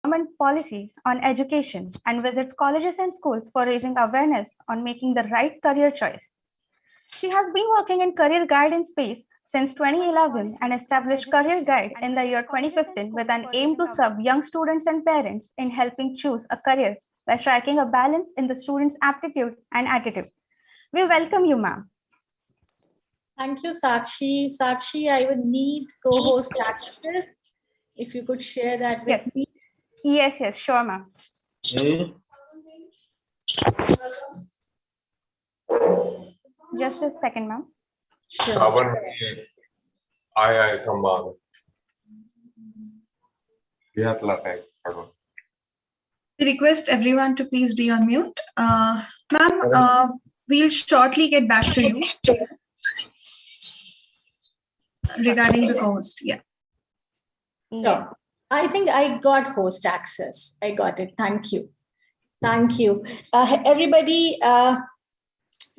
government policies on education and visits colleges and schools for raising awareness on making the right career choice. She has been working in career guidance space since 2011 and established Career Guide in the year 2015 with an aim to serve young students and parents in helping choose a career by striking a balance in the student's aptitude and attitude. We welcome you, ma'am. Thank you, Sakshi. Sakshi, I would need co-host access. If you could share that with me. Yes, sure, ma'am. Just a second, ma'am. Sure. I from We request everyone to please be on mute. Ma'am, we'll shortly get back to you regarding the co-host. Yeah. Sure. I think I got host access. I got it. Thank you. Thank you. Everybody,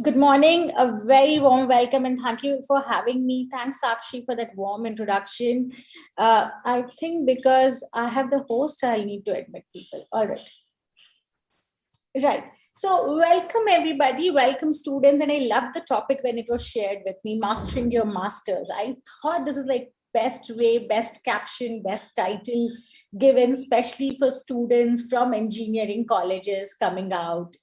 good morning. A very warm welcome and thank you for having me. Thanks, Sakshi, for that warm introduction. I think because I have the host, I need to admit people. All right. Right. So welcome, everybody. Welcome, students. And I love the topic when it was shared with me, Mastering Your Masters. I thought this is like best way, best caption, best title given, especially for students from engineering colleges coming out.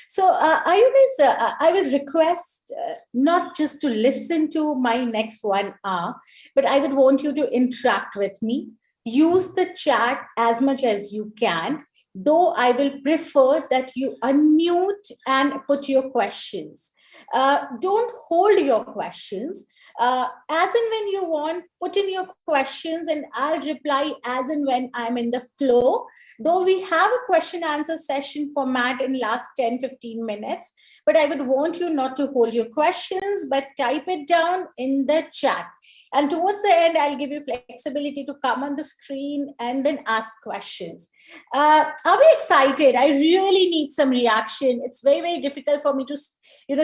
So I will request not just to listen to my next 1 hour, but I would want you to interact with me. use the chat as much as you can, though I will prefer that you unmute and put your questions. Don't hold your questions. As and when you want, put in your questions and I'll reply as and when I'm in the flow. Though we have a question answer session format in last 10-15 minutes, but I would want you not to hold your questions, but type it down in the chat. And towards the end, I'll give you flexibility to come on the screen and then ask questions. Are we excited? I really need some reaction. It's very, very difficult for me to,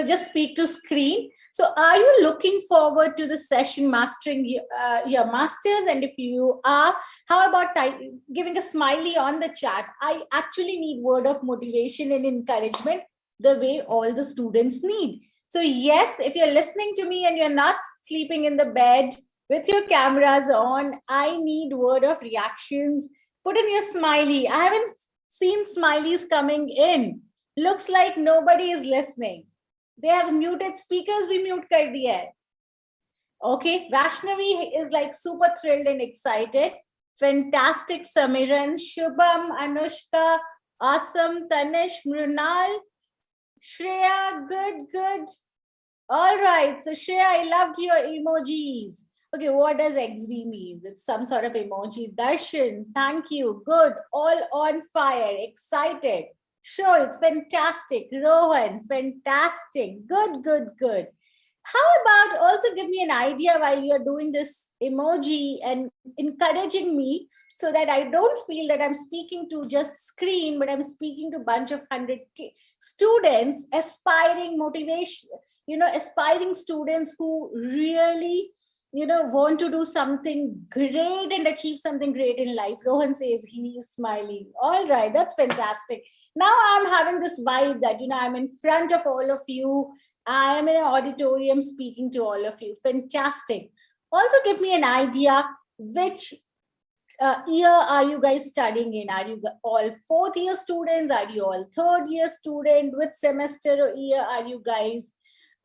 just speak to screen. So are you looking forward to the session mastering your masters? And if you are, how about giving a smiley on the chat? I actually need word of motivation and encouragement the way all the students need. So yes, if you're listening to me and you're not sleeping in the bed with your cameras on, I need word of reactions. Put in your smiley. I haven't seen smileys coming in. Looks like nobody is listening. They have muted speakers. We mute kar diya hai. Okay, Vaishnavi is like super thrilled and excited. Fantastic, Samiran, Shubham, Anushka, awesome, Tanish, Mrunal, Shreya, good. All right, so Shreya, I loved your emojis. Okay, what does XD mean? It's some sort of emoji. Darshan, thank you. Good, all on fire, excited. Sure, it's fantastic. Rohan, fantastic. Good. How about also give me an idea while you're doing this emoji and encouraging me so that I don't feel that I'm speaking to just screen, but I'm speaking to a bunch of 100 students, aspiring motivation, aspiring students who really, want to do something great and achieve something great in life. Rohan says he is smiling. All right, that's fantastic. Now I'm having this vibe that, I'm in front of all of you. I am in an auditorium speaking to all of you. Fantastic. Also give me an idea, which year are you guys studying in? Are you all fourth year students? Are you all third year student? Which semester or year are you guys?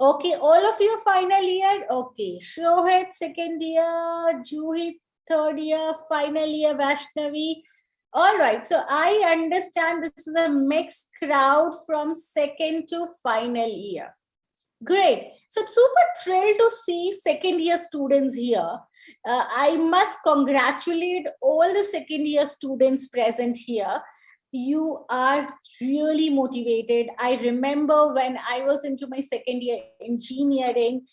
Okay, all of you final year? Okay, Shohit second year, Juhi third year, final year, Vaishnavi. All right, so I understand this is a mixed crowd from second to final year. Great. So super thrilled to see second year students here. I must congratulate all the second year students present here. You are really motivated. I remember when I was into my second year engineering,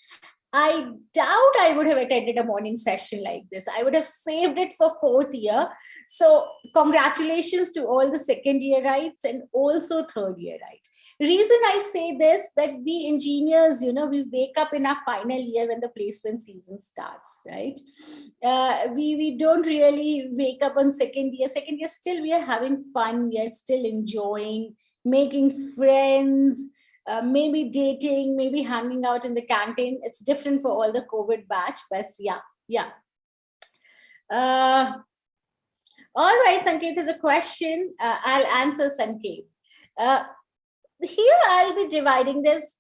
I doubt I would have attended a morning session like this. I would have saved it for fourth year. So congratulations to all the second year rights and also third year right. Reason I say this, that we engineers, we wake up in our final year when the placement season starts, right? We don't really wake up on second year. Second year, still we are having fun. We are still enjoying, making friends, maybe dating, maybe hanging out in the canteen. It's different for all the COVID batch, but yeah. All right, Sanket has a question. I'll answer Sanket. Here I'll be dividing this.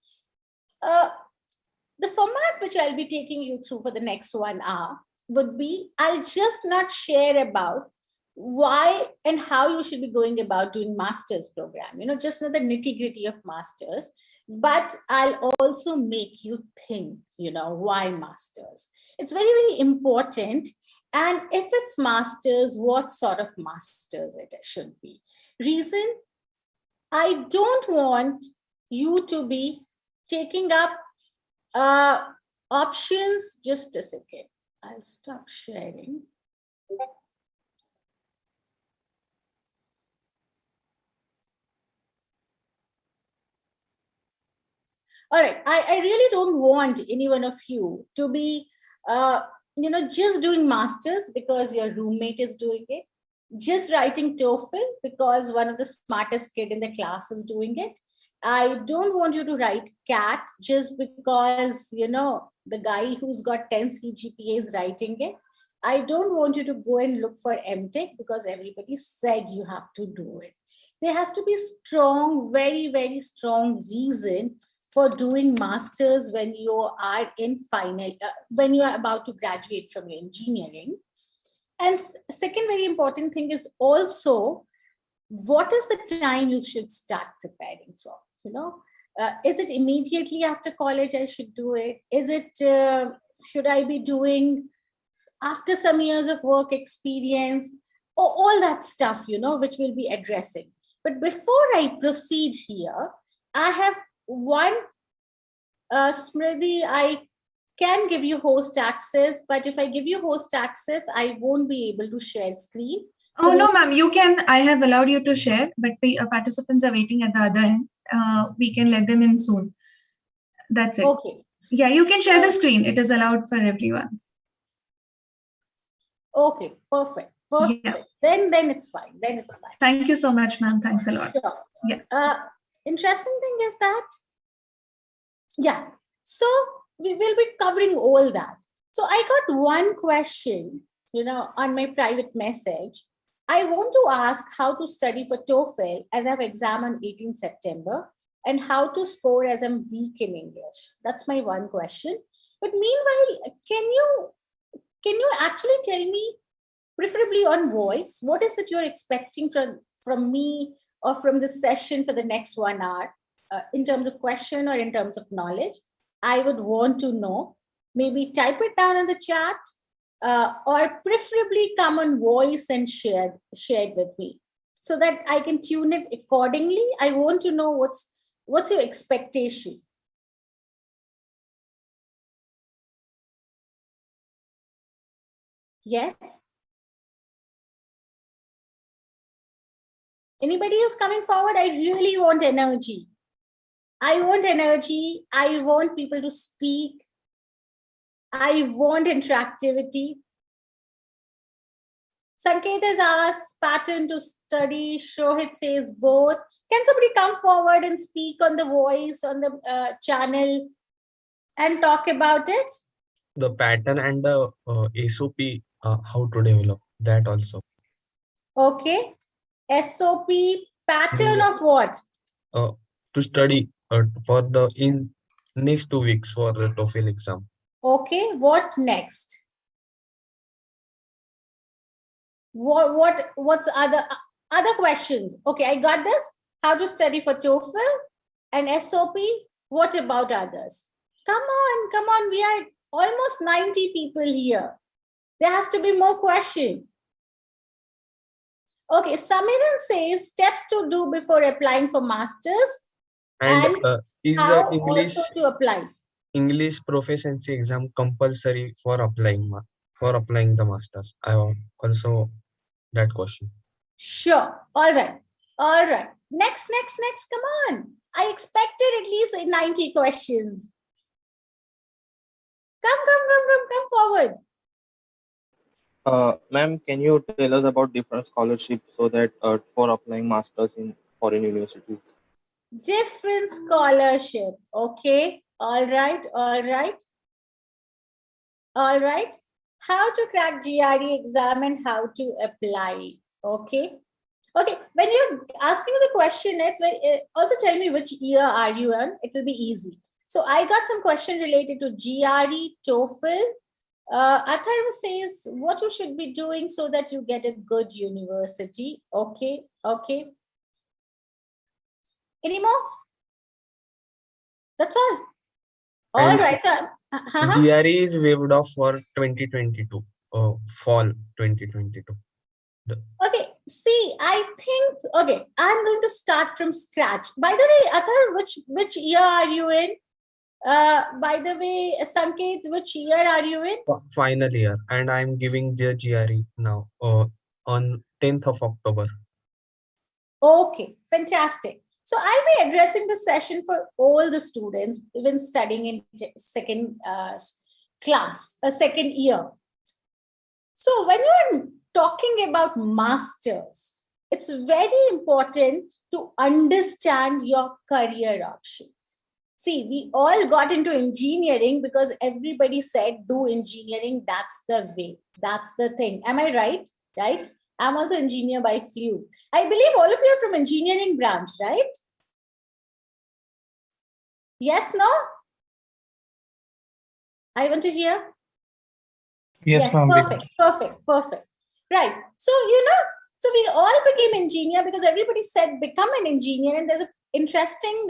The format which I'll be taking you through for the next 1 hour would be, I'll just not share about why and how you should be going about doing master's program, just not the nitty gritty of masters, but I'll also make you think, why masters? It's very, very important. And if it's masters, what sort of masters it should be? Reason, I don't want you to be taking up options. Just a second. I'll stop sharing. All right. I really don't want any one of you to be, just doing masters because your roommate is doing it. Just writing TOEFL because one of the smartest kid in the class is doing it. I don't want you to write CAT just because, the guy who's got 10 CGPA is writing it. I don't want you to go and look for MTech because everybody said you have to do it. There has to be strong, very, very strong reason for doing masters when you are in final, when you are about to graduate from your engineering. And second very important thing is also, what is the time you should start preparing for? Is it immediately after college I should do it? Is it, should I be doing after some years of work experience? Or all that stuff, which we'll be addressing. But before I proceed here, I have one, Smriti, I can give you host access, but if I give you host access, I won't be able to share screen. Oh, no, ma'am, you can. I have allowed you to share, but participants are waiting at the other end. We can let them in soon. That's it. Okay. Yeah, you can share the screen. It is allowed for everyone. Okay, perfect. Perfect. Yeah. Then it's fine. Then it's fine. Thank you so much, ma'am. Thanks a lot. Sure. Yeah. Interesting thing is that, yeah. So we will be covering all that. So I got one question, on my private message. I want to ask how to study for TOEFL as I have exam on 18th September and how to score as I'm weak in English. That's my one question. But meanwhile, can you actually tell me, preferably on voice, what is that you're expecting from me or from this session for the next 1 hour in terms of question or in terms of knowledge? I would want to know. Maybe type it down in the chat or preferably come on voice and share it with me so that I can tune it accordingly. I want to know what's your expectation. Yes? Anybody who's coming forward? I really want energy. I want energy. I want people to speak. I want interactivity. Sanket has asked pattern to study. Shohit says both. Can somebody come forward and speak on the voice on the channel and talk about it? The pattern and the SOP, how to develop that also. Okay. SOP pattern of what? To study for the in next 2 weeks for the TOEFL exam. Okay. What next? What's other questions? Okay, I got this. How to study for TOEFL and SOP. What about others? Come on. We are almost 90 people here. There has to be more questions. Okay, Samiran says steps to do before applying for masters And is how the also to apply. English proficiency exam compulsory for applying the masters? I want also that question. Sure. All right. Next. Come on. I expected at least 90 questions. Come forward. Ma'am, can you tell us about different scholarships so that for applying masters in foreign universities? Different scholarship. Okay. All right. How to crack GRE exam and how to apply. Okay. When you're asking the question, also tell me which year are you in. It will be easy. So I got some question related to GRE, TOEFL. Atharva says what you should be doing so that you get a good university. Okay. Any more? That's all. All right. GRE is waived off for 2022, fall 2022. Okay. See, I think, okay, I'm going to start from scratch. By the way, Athar, which year are you in? By the way, Sanket, which year are you in? Final year, and I'm giving the GRE now on 10th of October. Okay, fantastic. So I'll be addressing the session for all the students, even studying in second year. So when you're talking about masters, it's very important to understand your career options. See, we all got into engineering because everybody said, do engineering, that's the way, that's the thing. Am I right? Right? I'm also engineer by fluke. I believe all of you are from engineering branch, right? Yes, no? I want to hear. Yes, ma'am. Perfect. Right. So, so we all became engineer because everybody said become an engineer. And there's an interesting,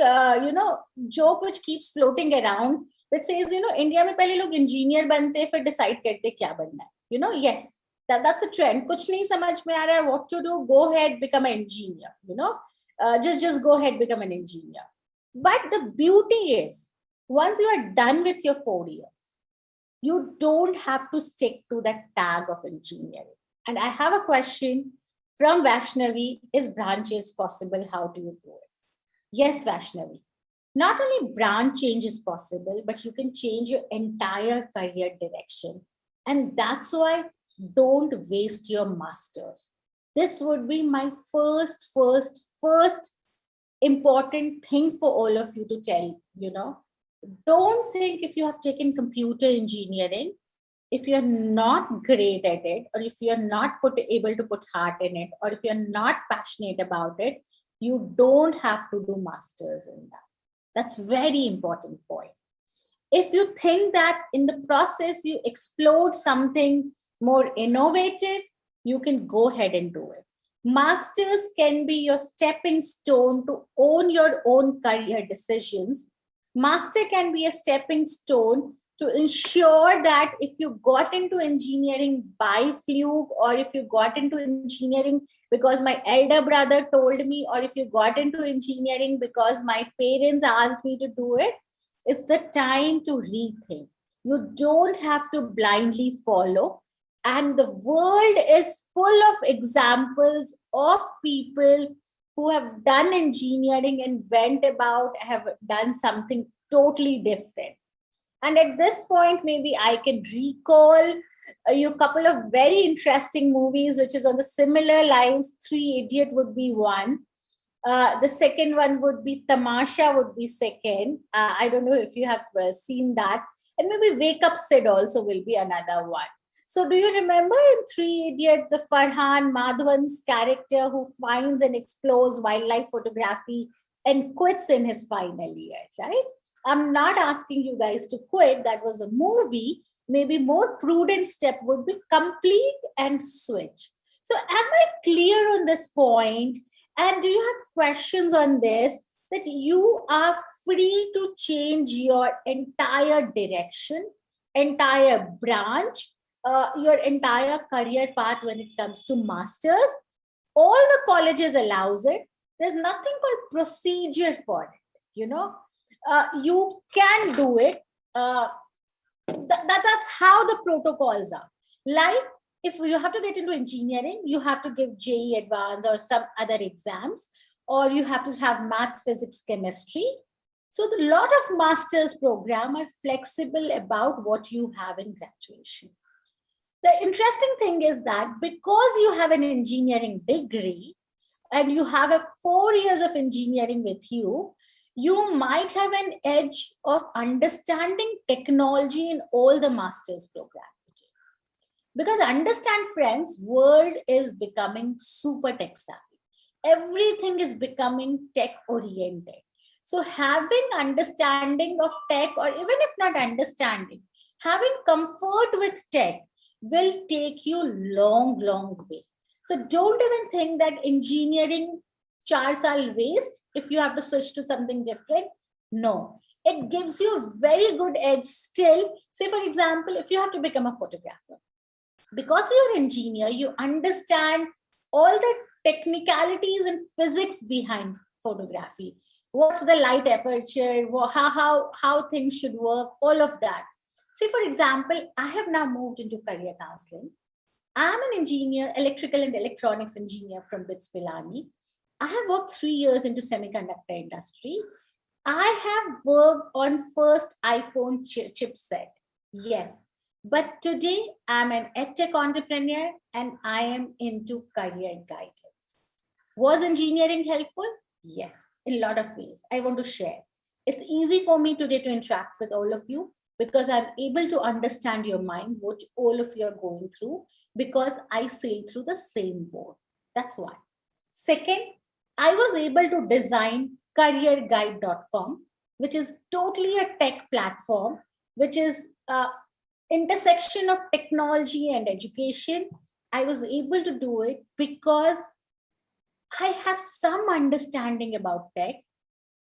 joke which keeps floating around, which says, India mein pehle log engineer bante, fir decide karte kya banna hai. Yes, that's a trend. Kuch nahi samajh mein aa raha hai what to do. Go ahead, become an engineer. Just go ahead, become an engineer. But the beauty is, once you are done with your 4 years, you don't have to stick to that tag of engineering. And I have a question from Vaishnavi. Is branches possible? How do you do it? Yes, Vaishnavi. Not only branch change is possible, but you can change your entire career direction. And that's why don't waste your masters. This would be my first important thing for all of you to tell, Don't think if you have taken computer engineering, if you're not great at it, or if you're not able to put heart in it, or if you're not passionate about it, you don't have to do masters in that. That's very important point. If you think that in the process you explode something more innovative, you can go ahead and do it. Masters can be your stepping stone to own your own career decisions. Master can be a stepping stone to ensure that if you got into engineering by fluke, or if you got into engineering because my elder brother told me, or if you got into engineering because my parents asked me to do it, it's the time to rethink. You don't have to blindly follow. And the world is full of examples of people who have done engineering and have done something totally different. And at this point, maybe I can recall you a couple of very interesting movies, which is on the similar lines. Three Idiot would be one. The second one would be Tamasha would be second. I don't know if you have seen that. And maybe Wake Up Sid also will be another one. So do you remember in Three Idiot, the Farhan Madhavan's character who finds and explores wildlife photography and quits in his final year, right? I'm not asking you guys to quit. That was a movie. Maybe more prudent step would be complete and switch. So am I clear on this point? And do you have questions on this? That you are free to change your entire direction, entire branch, your entire career path when it comes to masters. All the colleges allows it. There's nothing called procedure for it, you can do it. That's how the protocols are. Like if you have to get into engineering, you have to give JEE Advanced or some other exams, or you have to have maths, physics, chemistry. So the lot of master's program are flexible about what you have in graduation. The interesting thing is that because you have an engineering degree and you have 4 years of engineering with you, you might have an edge of understanding technology in all the master's programs. Because understand, friends, world is becoming super tech savvy. Everything is becoming tech oriented. So having understanding of tech, or even if not understanding, having comfort with tech will take you long way. So don't even think that engineering 4 saal waste if you have to switch to something different. No, it gives you a very good edge still. Say for example, if you have to become a photographer, because you're an engineer, you understand all the technicalities and physics behind photography. What's the light aperture, how things should work, all of that. Say for example, I have now moved into career counseling. I'm an engineer, electrical and electronics engineer from BITS Pilani. I have worked 3 years into semiconductor industry. I have worked on first iPhone chipset. Yes. But today I'm an edtech entrepreneur and I am into career guidance. Was engineering helpful? Yes, in a lot of ways. I want to share. It's easy for me today to interact with all of you because I'm able to understand your mind, what all of you are going through, because I sail through the same boat. That's one. Second, I was able to design CareerGuide.com, which is totally a tech platform, which is intersection of technology and education. I was able to do it because I have some understanding about tech,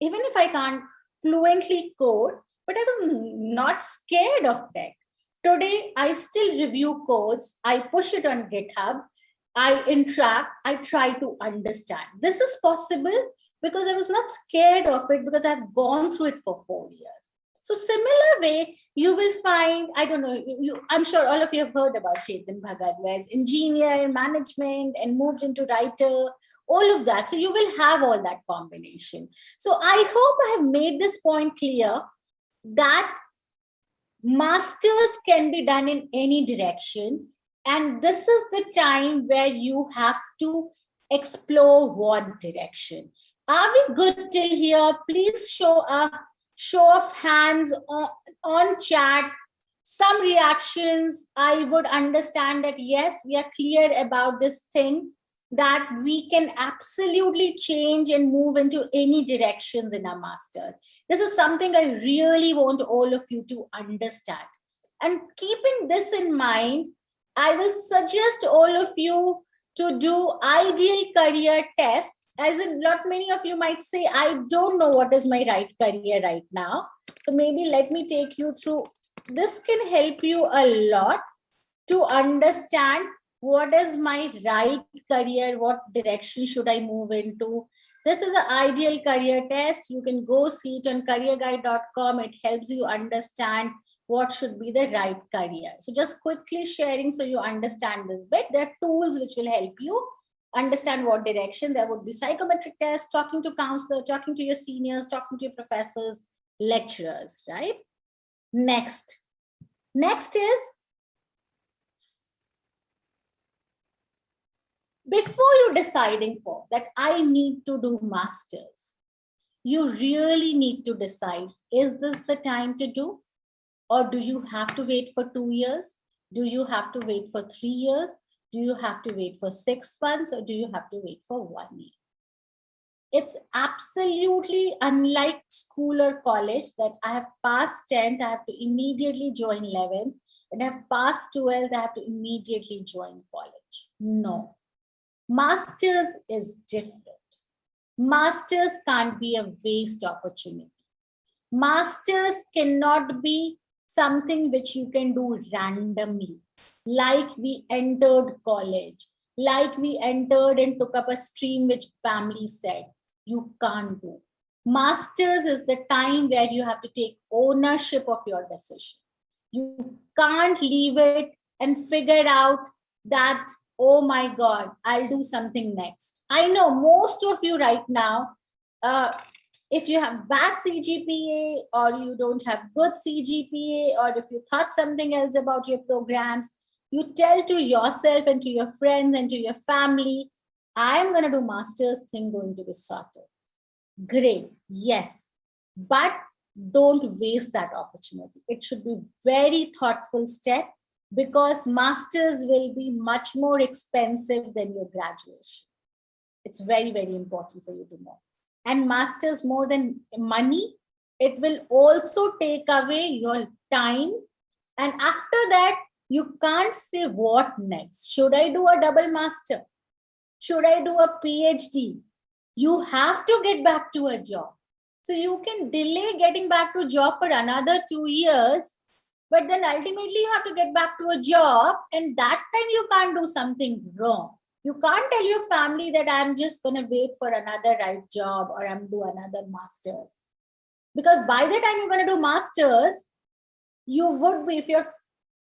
even if I can't fluently code, but I was not scared of tech. Today, I still review codes. I push it on GitHub. I interact. I try to understand. This is possible because I was not scared of it because I've gone through it for 4 years. So similar way, you will find, I don't know, I'm sure all of you have heard about Chetan Bhagat, where he's engineer, management, and moved into writer, all of that. So you will have all that combination. So I hope I have made this point clear that masters can be done in any direction. And this is the time where you have to explore what direction. Are we good till here? Please show a show of hands on chat. Some reactions. I would understand that, yes, we are clear about this thing, that we can absolutely change and move into any directions in our master. This is something I really want all of you to understand. And keeping this in mind, I will suggest all of you to do ideal career test. As in, not many of you might say, I don't know what is my right career right now. So maybe let me take you through. This can help you a lot to understand what is my right career, what direction should I move into. This is an ideal career test. You can go see it on CareerGuide.com. It helps you understand what should be the right career. So just quickly sharing so you understand this bit. There are tools which will help you understand what direction. There would be psychometric tests, talking to counselor, talking to your seniors, talking to your professors, lecturers, right? Next is, before you deciding for that, I need to do masters, you really need to decide, is this the time to do? Or do you have to wait for 2 years? Do you have to wait for 3 years? Do you have to wait for 6 months? Or do you have to wait for 1 year? It's absolutely unlike school or college that I have passed 10th, I have to immediately join 11th, and I have passed 12th, I have to immediately join college. No. Masters is different. Masters can't be a waste opportunity. Masters cannot be something which you can do randomly, like we entered college, like we entered and took up a stream which family said. You can't do. Masters is the time where you have to take ownership of your decision. You can't leave it and figure out that, oh my God, I'll do something next. I know most of you right now, if you have bad CGPA or you don't have good CGPA, or if you thought something else about your programs, you tell to yourself and to your friends and to your family, I am going to do master's thing going to be sorted. Great, yes, but don't waste that opportunity. It should be very thoughtful step, because masters will be much more expensive than your graduation. It's very, very important for you to know. And masters, more than money, it will also take away your time. And after that, you can't say what next. Should I do a double master? Should I do a PhD? You have to get back to a job. So you can delay getting back to a job for another 2 years, but then ultimately you have to get back to a job, and that time you can't do something wrong. You can't tell your family that I'm just going to wait for another right job or I'm do another master's. Because by the time you're going to do master's, you would be, if you're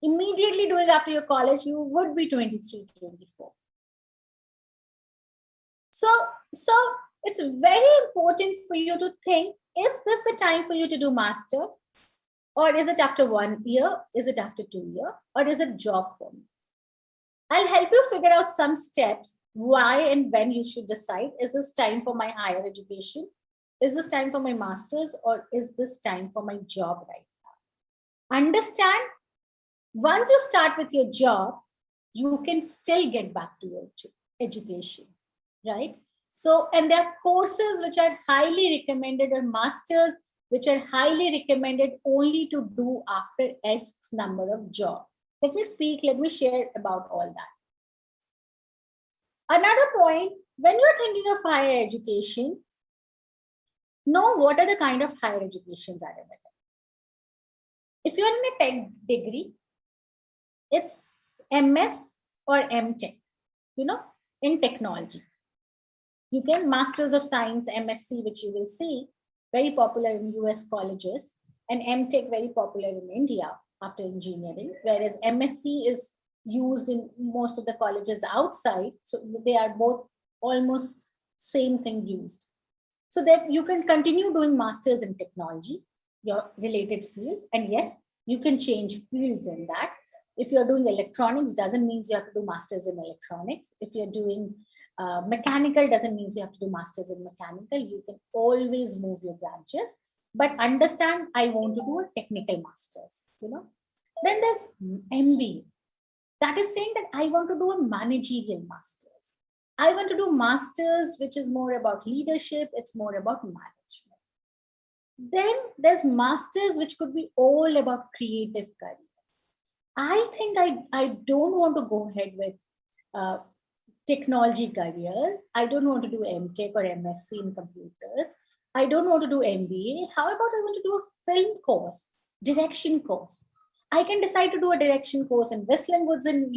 immediately doing after your college, you would be 23, 24. So it's very important for you to think, is this the time for you to do master? Or is it after 1 year? Is it after 2 years? Or is it job for me? I'll help you figure out some steps, why and when you should decide, is this time for my higher education? Is this time for my master's? Or is this time for my job right now? Understand, once you start with your job, you can still get back to your education, right? So, and there are courses which are highly recommended, or masters which are highly recommended only to do after X number of job. Let me share about all that. Another point, when you're thinking of higher education, know what are the kind of higher educations are available. If you're in a tech degree, it's MS or MTech, in technology. You can Masters of Science, MSc, which you will see, very popular in US colleges, and MTech very popular in India after engineering, whereas MSc is used in most of the colleges outside. So they are both almost same thing used. So that you can continue doing masters in technology, your related field. And yes, you can change fields in that. If you're doing electronics, doesn't mean you have to do masters in electronics. If you're doing mechanical, doesn't mean you have to do masters in mechanical. You can always move your branches, but understand I want to do a technical masters, Then there's MBA. That is saying that I want to do a managerial masters. I want to do masters, which is more about leadership. It's more about management. Then there's masters, which could be all about creative career. I think I don't want to go ahead with technology careers. I don't want to do MTech or MSc in computers. I don't want to do MBA. How about I want to do a film course, direction course? I can decide to do a direction course in Whistling Woods in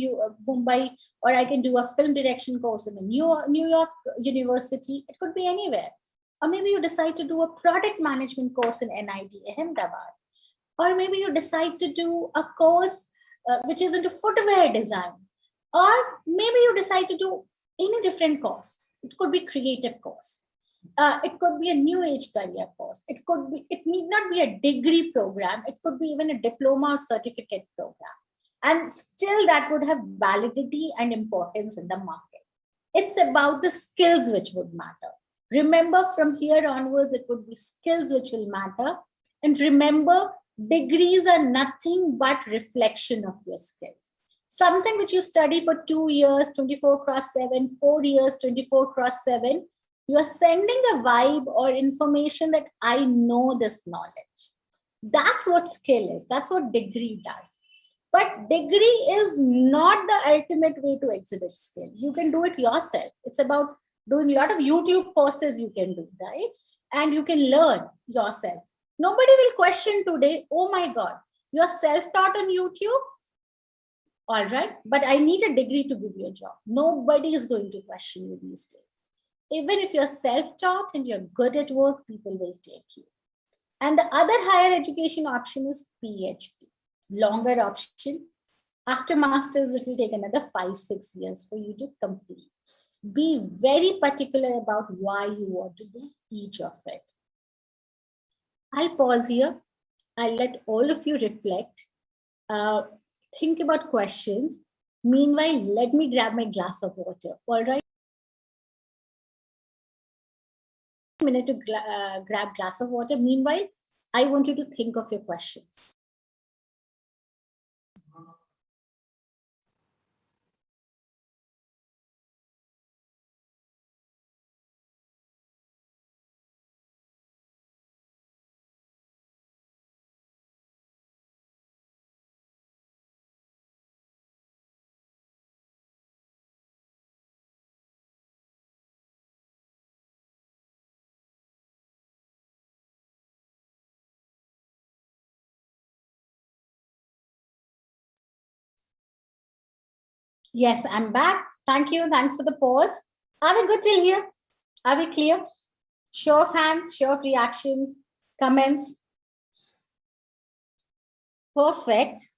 Mumbai, or I can do a film direction course in a New York University. It could be anywhere. Or maybe you decide to do a product management course in NIT Ahmedabad. Or maybe you decide to do a course which is into footwear design. Or maybe you decide to do any different course. It could be creative course. It could be a new age career course. It need not be a degree program. It could be even a diploma or certificate program. And still that would have validity and importance in the market. It's about the skills which would matter. Remember, from here onwards, it would be skills which will matter. And remember, degrees are nothing but reflection of your skills. Something which you study for 2 years, 24/7, 4 years, 24/7, you are sending a vibe or information that I know this knowledge. That's what skill is. That's what degree does. But degree is not the ultimate way to exhibit skill. You can do it yourself. It's about doing a lot of YouTube courses you can do, right? And you can learn yourself. Nobody will question today, oh my God, you're self-taught on YouTube? All right, but I need a degree to give you a job. Nobody is going to question you these days. Even if you're self-taught and you're good at work, people will take you. And the other higher education option is PhD, longer option. After masters, it will take another 5-6 years for you to complete. Be very particular about why you want to do each of it. I'll pause here. I'll let all of you reflect. Think about questions. Meanwhile, let me grab my glass of water. All right. A minute to grab glass of water. Meanwhile, I want you to think of your questions. Yes, I'm back. Thank you. Thanks for the pause. Are we good till here? Are we clear? Show of hands, show of reactions, comments. Perfect.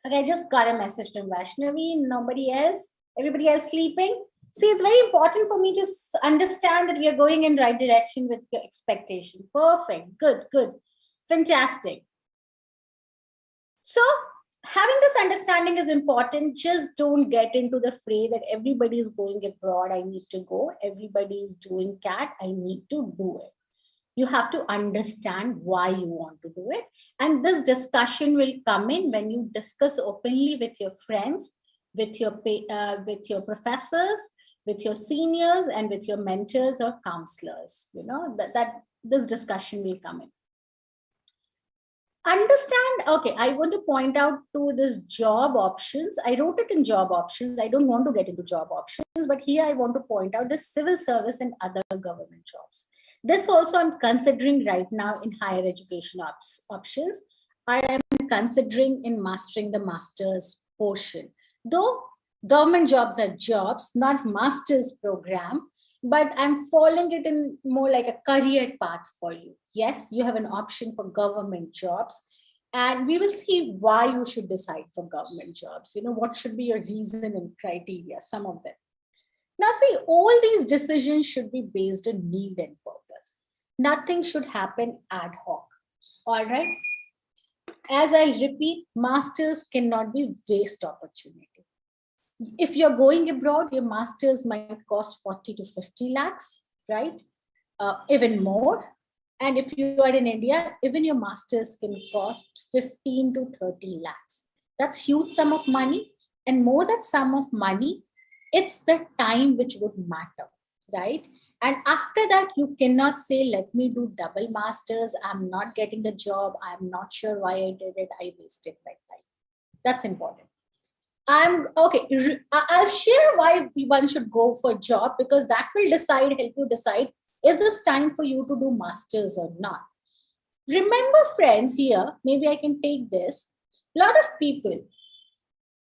Okay, I just got a message from Vaishnavi. Nobody else? Everybody else sleeping? See, it's very important for me to understand that we are going in right direction with your expectation. Perfect. Good, good. Fantastic. So, having this understanding is important. Just don't get into the fray that everybody is going abroad, I need to go. Everybody is doing CAT, I need to do it. You have to understand why you want to do it. And this discussion will come in when you discuss openly with your friends, with your professors, with your seniors, and with your mentors or counselors. That this discussion will come in. understand. Okay, I want to point out to this job options. I wrote it in job options. I don't want to get into job options, but here I want to point out the civil service and other government jobs. This also I'm considering right now in higher education options. I am considering in mastering the master's portion. Though government jobs are jobs, not master's program, but I'm following it in more like a career path for you. Yes, you have an option for government jobs, and we will see why you should decide for government jobs. You know, what should be your reason and criteria, some of them. Now, see, all these decisions should be based on need and purpose. Nothing should happen ad hoc. All right. As I repeat, masters cannot be waste opportunity. If you're going abroad, your masters might cost 40 to 50 lakhs, right? Even more. And if you are in India, even your masters can cost 15 to 30 lakhs. That's huge sum of money. And more than sum of money, it's the time which would matter, right? And after that, you cannot say, let me do double masters. I'm not getting the job. I'm not sure why I did it. I wasted my time. That's important. I'll share why one should go for a job, because that will help you decide, is this time for you to do masters or not? Remember, friends, here, maybe I can take this. A lot of people,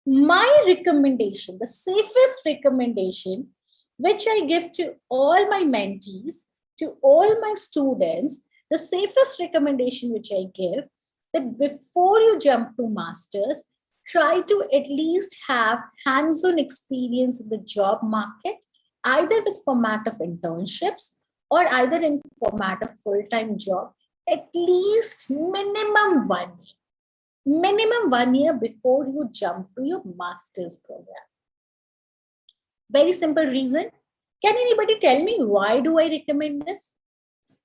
my recommendation, the safest recommendation, which I give to all my mentees, to all my students, the safest recommendation which I give, that before you jump to masters, try to at least have hands-on experience in the job market, either with format of internships or either in format of full-time job, at least minimum 1 year. Minimum 1 year before you jump to your master's program. Very simple reason. Can anybody tell me why do I recommend this?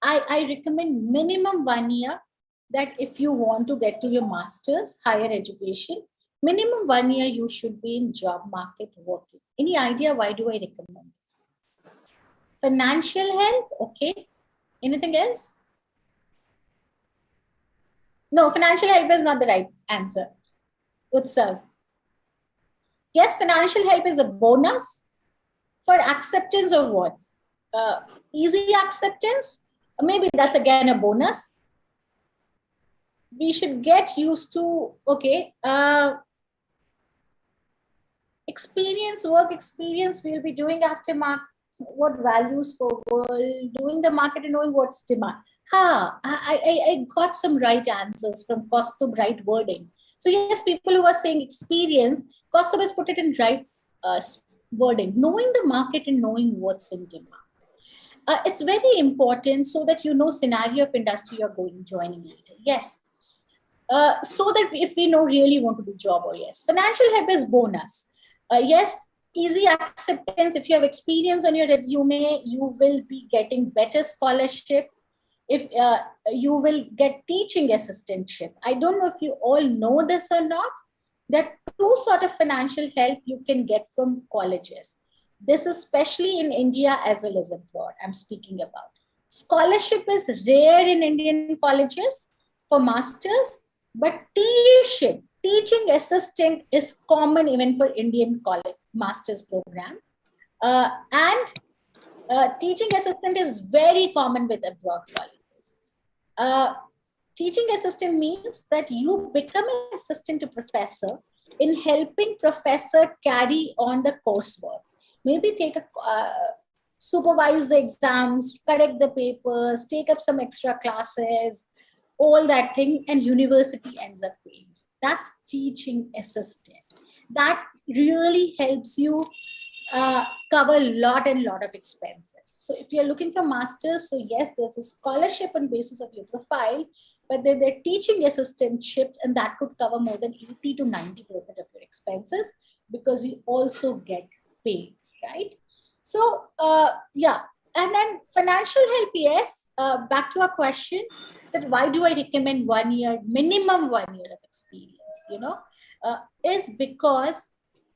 I recommend minimum 1 year, that if you want to get to your master's, higher education, minimum 1 year you should be in job market working. Any idea why do I recommend this? Financial help, okay. Anything else? No, financial help is not the right answer. Utsav. Yes, financial help is a bonus for acceptance of what? Easy acceptance? Maybe that's again a bonus. We should get used to, okay, work experience we'll be doing after what values for world, doing the market and knowing what's demand. I got some right answers from Kostub, right wording. So yes, people who are saying experience, Kostub has put it in right wording, knowing the market and knowing what's in demand. It's very important so that you know scenario of industry you're joining later. Yes. So that if we know really want to do job or yes. Financial help is bonus. Yes, easy acceptance. If you have experience on your resume, you will be getting better scholarship. If you will get teaching assistantship. I don't know if you all know this or not. There are two sort of financial help you can get from colleges. This is especially in India as well as abroad. I'm speaking about. Scholarship is rare in Indian colleges for masters, but teaching assistant is common even for Indian college master's program. Teaching assistant is very common with abroad colleges. Teaching assistant means that you become an assistant to professor in helping professor carry on the coursework. Maybe supervise the exams, correct the papers, take up some extra classes, all that thing, and university ends up paying. That's teaching assistant. That really helps you cover a lot of expenses. So if you're looking for masters, so yes, there's a scholarship on basis of your profile, but then they're teaching assistantship, and that could cover more than 80 to 90% of your expenses because you also get paid, right? So yeah, and then financial help, yes. Back to our question, that why do I recommend 1 year, minimum 1 year of experience, is because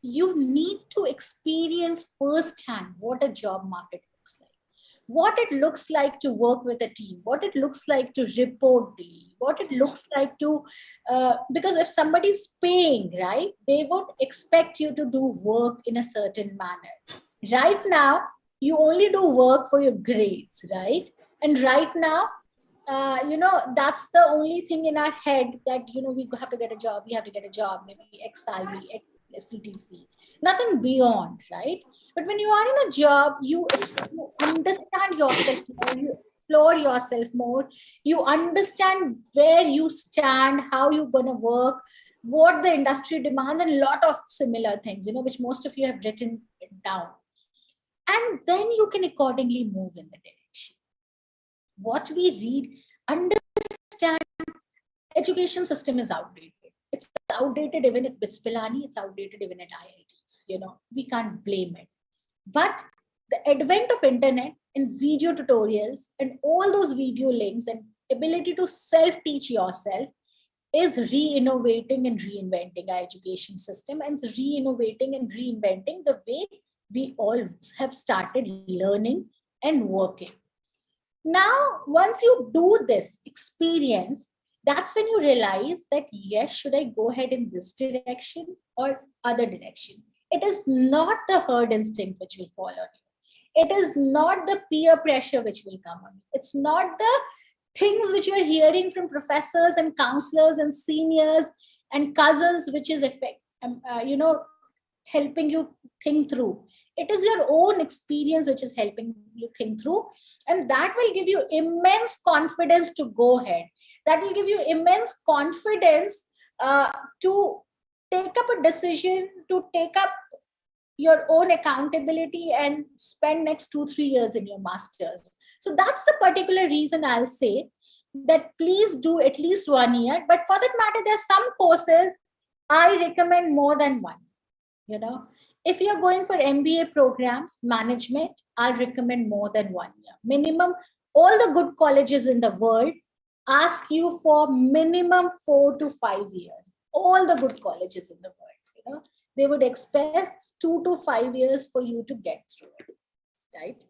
you need to experience firsthand what a job market looks like. what it looks like to work with a team, what it looks like to report daily, what it looks like to, because if somebody's paying, right, they would expect you to do work in a certain manner. Right now, you only do work for your grades, right? And right now, that's the only thing in our head that, we have to get a job, maybe X salary, X CTC, nothing beyond, right? But when you are in a job, you understand yourself more, you explore yourself more, you understand where you stand, how you're going to work, what the industry demands, and a lot of similar things, which most of you have written down. And then you can accordingly move in the direction. What we read, understand, education system is outdated. It's outdated even at BITS Pilani, it's outdated even at IITs. We can't blame it. But the advent of internet and video tutorials and all those video links and ability to self-teach yourself is re-innovating and reinventing our education system, and re-innovating and reinventing the way we all have started learning and working. Now, once you do this experience, that's when you realize that, yes, should I go ahead in this direction or other direction? It is not the herd instinct which will fall on you. It is not the peer pressure which will come on you. It's not the things which you are hearing from professors and counselors and seniors and cousins, which is helping you think through. It is your own experience which is helping you think through. And that will give you immense confidence to go ahead. That will give you immense confidence to take up a decision, to take up your own accountability and spend next 2-3 years in your master's. So that's the particular reason I'll say that please do at least 1 year. But for that matter, there are some courses I recommend more than one. If you're going for MBA programs, management, I'll recommend more than 1 year. Minimum, all the good colleges in the world ask you for minimum 4 to 5 years. All the good colleges in the world, they would expect 2 to 5 years for you to get through it, right?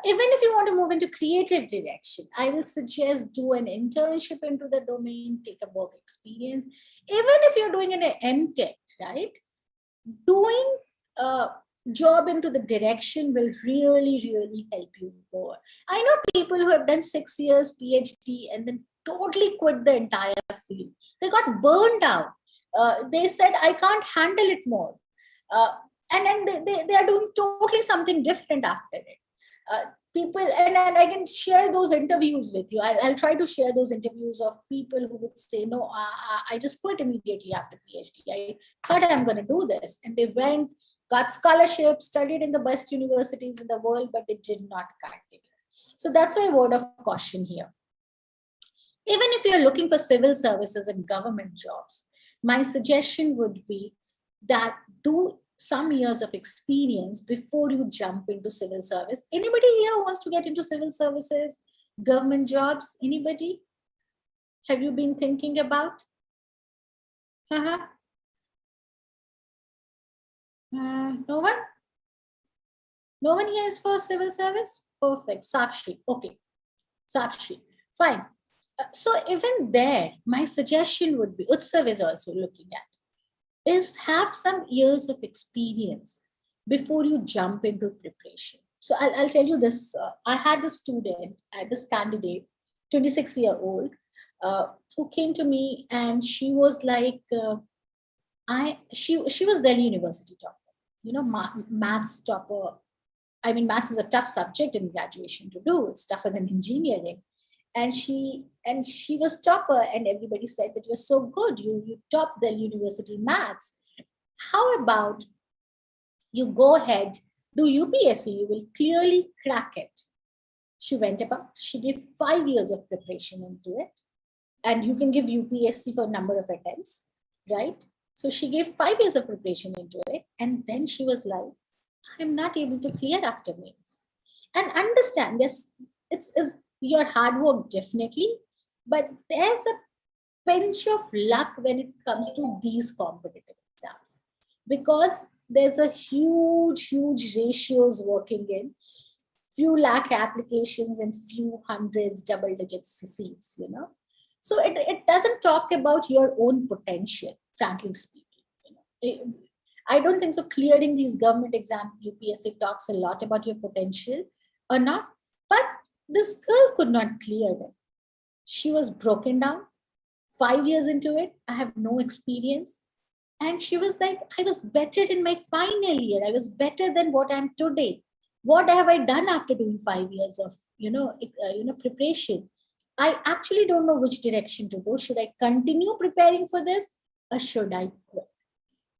Even if you want to move into creative direction, I will suggest do an internship into the domain, take a work experience. Even if you're doing an MTech, right? Doing a job into the direction will really, really help you go. I know people who have done 6 years PhD and then totally quit the entire field. They got burned out. They said, I can't handle it more. And then they are doing totally something different after it. People, and I can share those interviews with you. I'll try to share those interviews of people who would say, no, I just quit immediately after PhD. I thought I'm going to do this. And they went, got scholarships, studied in the best universities in the world, but they did not continue. So that's my word of caution here. Even if you're looking for civil services and government jobs, my suggestion would be that do some years of experience before you jump into civil service. Anybody here who wants to get into civil services, government jobs? Anybody? Have you been thinking about? No one? No one here is for civil service? Perfect. Sakshi. Okay. Sakshi. Fine. So even there, my suggestion would be, Utsav is also looking at, is have some years of experience before you jump into preparation. So I'll tell you this. I had this student, this candidate, 26-year-old, who came to me and she was like, she was Delhi University topper, maths topper. I mean, maths is a tough subject in graduation to do. It's tougher than engineering. And she was topper, and everybody said that you're so good. You topped the university maths. How about you go ahead, do UPSC, you will clearly crack it. She went about, she gave 5 years of preparation into it. And you can give UPSC for a number of attempts, right? So she gave 5 years of preparation into it. And then she was like, I'm not able to clear after mains. And understand this, it's your hard work definitely, but there's a pinch of luck when it comes to these competitive exams, because there's a huge ratios working in. few lakh applications and few hundreds, double digit seats, So it doesn't talk about your own potential, frankly speaking. I don't think so. Clearing these government exams, UPSC talks a lot about your potential or not. But this girl could not clear it. She was broken down. 5 years into it, I have no experience. And she was like, I was better in my final year. I was better than what I'm today. What have I done after doing 5 years of, preparation? I actually don't know which direction to go. Should I continue preparing for this or should I quit?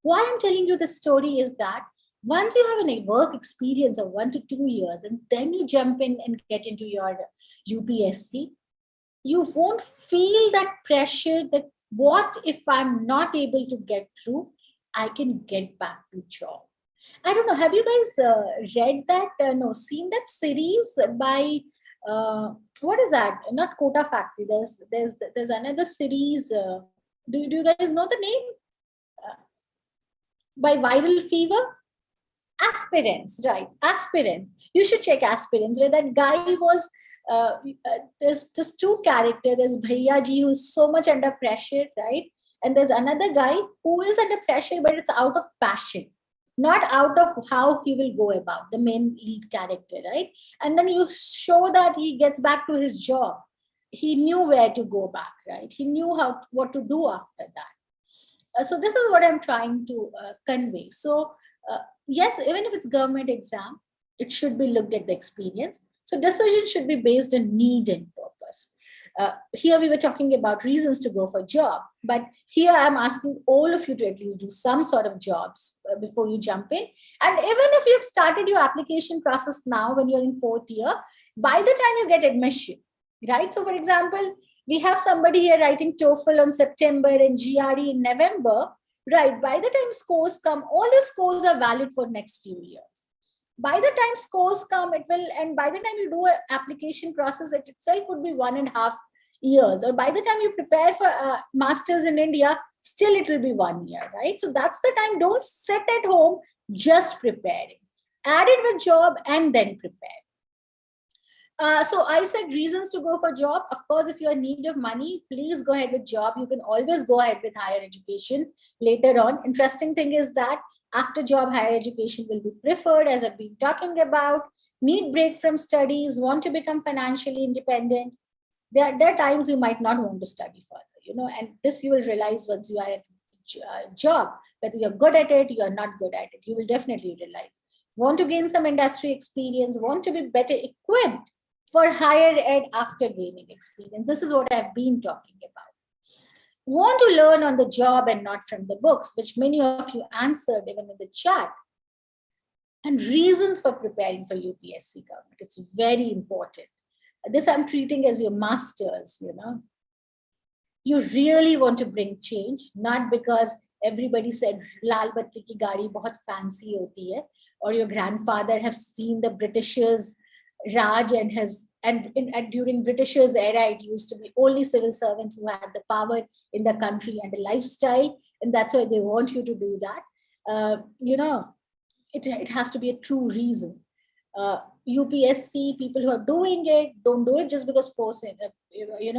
Why I'm telling you this story is that once you have a work experience of 1 to 2 years and then you jump in and get into your UPSC, you won't feel that pressure that what if I'm not able to get through, I can get back to job. I don't know, have you guys read that, seen that series by, what is that? Not Quota Factory, there's another series, do you guys know the name? By Viral Fever? Aspirants, right? Aspirants. You should check Aspirants, where that guy was, there's two characters. There's Bhaiya Ji, who's so much under pressure, right? And there's another guy who is under pressure, but it's out of passion, not out of how he will go about, the main lead character, right? And then you show that he gets back to his job. He knew where to go back, right? He knew what to do after that. So this is what I'm trying to convey. So yes, even if it's government exam, it should be looked at the experience. So decision should be based on need and purpose. Here we were talking about reasons to go for a job, but here I'm asking all of you to at least do some sort of jobs before you jump in. And even if you've started your application process now when you're in 4th year, by the time you get admission, right? So for example, we have somebody here writing TOEFL on September and GRE in November, right? By the time scores come, all the scores are valid for next few years. By the time scores come, it will, and by the time you do an application process, it itself would be 1.5 years. Or by the time you prepare for masters in India, still it will be 1 year, right? So that's the time. Don't sit at home just preparing. Add it with job and then prepare. So I said reasons to go for job. Of course, if you're in need of money, please go ahead with job. You can always go ahead with higher education later on. Interesting thing is that after job, higher education will be preferred, as I've been talking about. Need break from studies, want to become financially independent. There are times you might not want to study further, and this you will realize once you are at a job, whether you're good at it, you're not good at it. You will definitely realize. Want to gain some industry experience, want to be better equipped for higher ed after gaining experience. This is what I've been talking about. Want to learn on the job and not from the books, which many of you answered even in the chat. And reasons for preparing for UPSC government. It's very important. This I'm treating as your masters, You really want to bring change, not because everybody said, Lal Batti ki gaadi bahut fancy hoti hai, or your grandfather have seen the Britishers Raj and during Britishers era, it used to be only civil servants who had the power in the country and the lifestyle, and that's why they want you to do that. It has to be a true reason. UPSC, people who are doing it, don't do it just because forcing,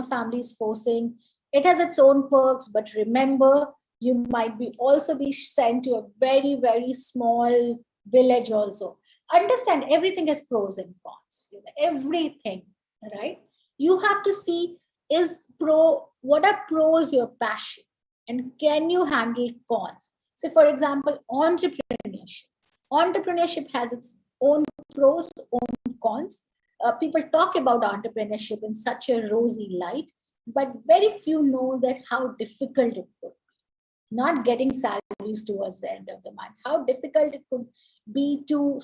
families forcing. It has its own perks, but remember, you might also be sent to a very, very small village also. Understand everything has pros and cons, everything, right? You have to see what are pros your passion and can you handle cons? So for example, entrepreneurship. Entrepreneurship has its own pros, own cons. People talk about entrepreneurship in such a rosy light, but very few know that how difficult it could be. Not getting salaries towards the end of the month, how difficult it could be to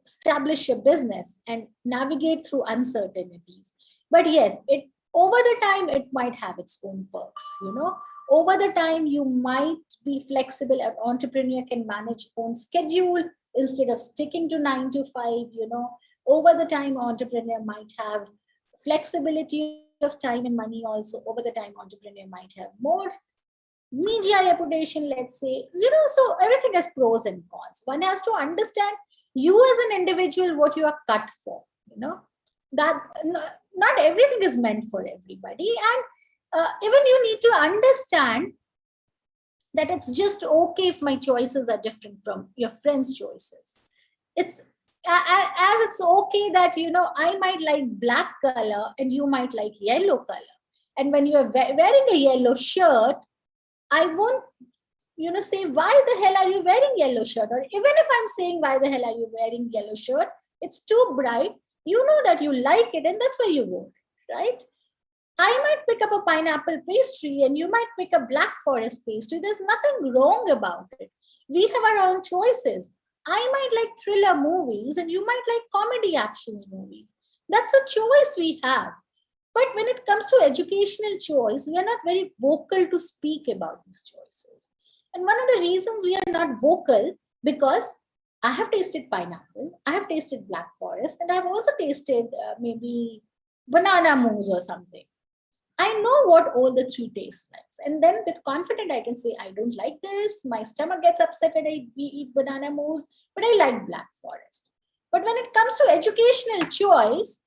establish a business and navigate through uncertainties. But yes, over the time, it might have its own perks, Over the time, you might be flexible. An entrepreneur can manage own schedule instead of sticking to 9 to 5, Over the time, entrepreneur might have flexibility of time and money also. Over the time, entrepreneur might have more media reputation, let's say, so everything has pros and cons. One has to understand you as an individual, what you are cut for, that not everything is meant for everybody. And even you need to understand that it's just okay if my choices are different from your friend's choices. It's as it's okay that, I might like black color and you might like yellow color. And when you're wearing a yellow shirt, I won't, say, why the hell are you wearing yellow shirt? Or even if I'm saying, why the hell are you wearing yellow shirt? It's too bright. You know that you like it and that's why you wore it, right? I might pick up a pineapple pastry and you might pick a black forest pastry. There's nothing wrong about it. We have our own choices. I might like thriller movies and you might like comedy actions movies. That's a choice we have. But when it comes to educational choice, we are not very vocal to speak about these choices. And one of the reasons we are not vocal, because I have tasted pineapple, I have tasted black forest, and I've also tasted maybe banana mousse or something. I know what all the three taste like. And then with confidence, I can say, I don't like this. My stomach gets upset when I eat banana mousse, but I like black forest. But when it comes to educational choice,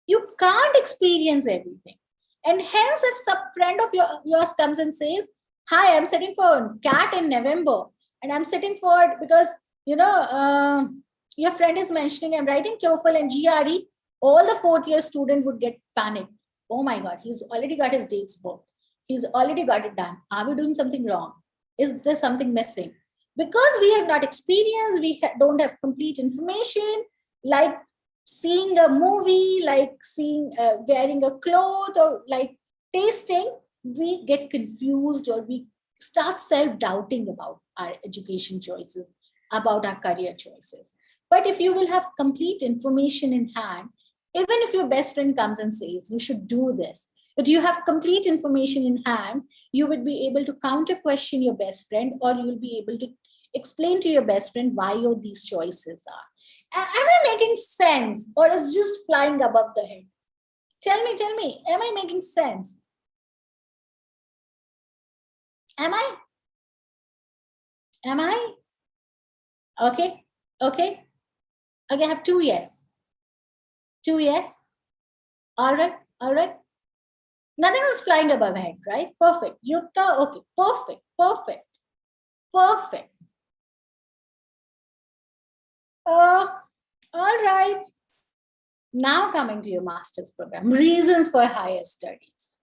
you can't experience everything. And hence, if some friend of yours comes and says, hi, I'm sitting for CAT in November, and I'm sitting for, because, your friend is mentioning, I'm writing TOEFL and GRE, all the fourth year student would get panicked. Oh my God, he's already got his dates booked. He's already got it done. Are we doing something wrong? Is there something missing? Because we have not experienced, we don't have complete information, like seeing a movie, like seeing, wearing a cloth, or like tasting, we get confused or we start self-doubting about our education choices, about our career choices. But if you will have complete information in hand, even if your best friend comes and says, you should do this, but you have complete information in hand, you would be able to counter question your best friend, or you will be able to explain to your best friend why these choices are. Am I making sense, or is just flying above the head? Tell me, am I making sense? Am I? Okay, I have 2 yes. 2 yes. All right. Nothing is flying above head, right? Perfect. Yukta, okay. Perfect. All right. Now coming to your master's program, reasons for higher studies.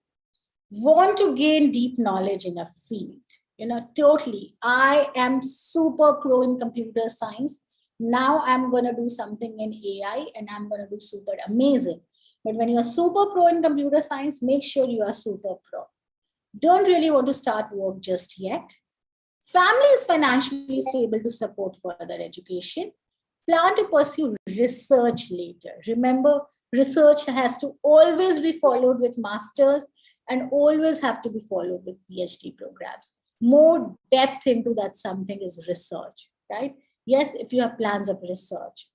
Want to gain deep knowledge in a field. Totally. I am super pro in computer science. Now I'm going to do something in AI and I'm going to do super amazing. But when you're super pro in computer science, make sure you are super pro. Don't really want to start work just yet. Family is financially stable to support further education. Plan to pursue research later. Remember, research has to always be followed with masters and always have to be followed with PhD programs. More depth into that something is research, right? Yes, if you have plans of research.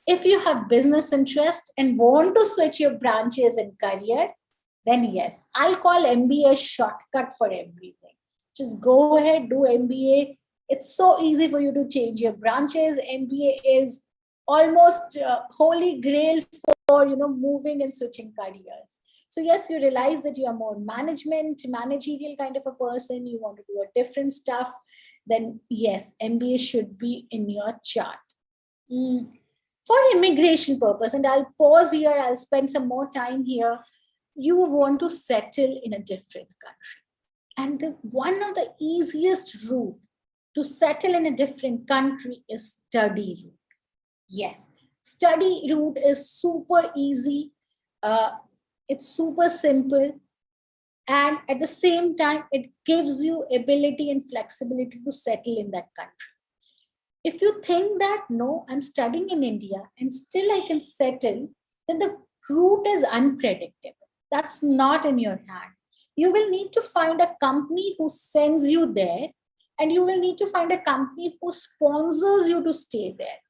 If you have business interest and want to switch your branches and career, then yes, I'll call MBA a shortcut for everything. Just go ahead, do MBA. It's so easy for you to change your branches. MBA is almost holy grail for moving and switching careers. So yes, you realize that you are more managerial kind of a person. You want to do a different stuff. Then yes, MBA should be in your chart. For immigration purpose, and I'll pause here. I'll spend some more time here. You want to settle in a different country, and one of the easiest route to settle in a different country is study route. Yes, study route is super easy. It's super simple. And at the same time, it gives you ability and flexibility to settle in that country. If you think that, no, I'm studying in India and still I can settle, then the route is unpredictable. That's not in your hand. You will need to find a company who sends you there, and you will need to find a company who sponsors you to stay there.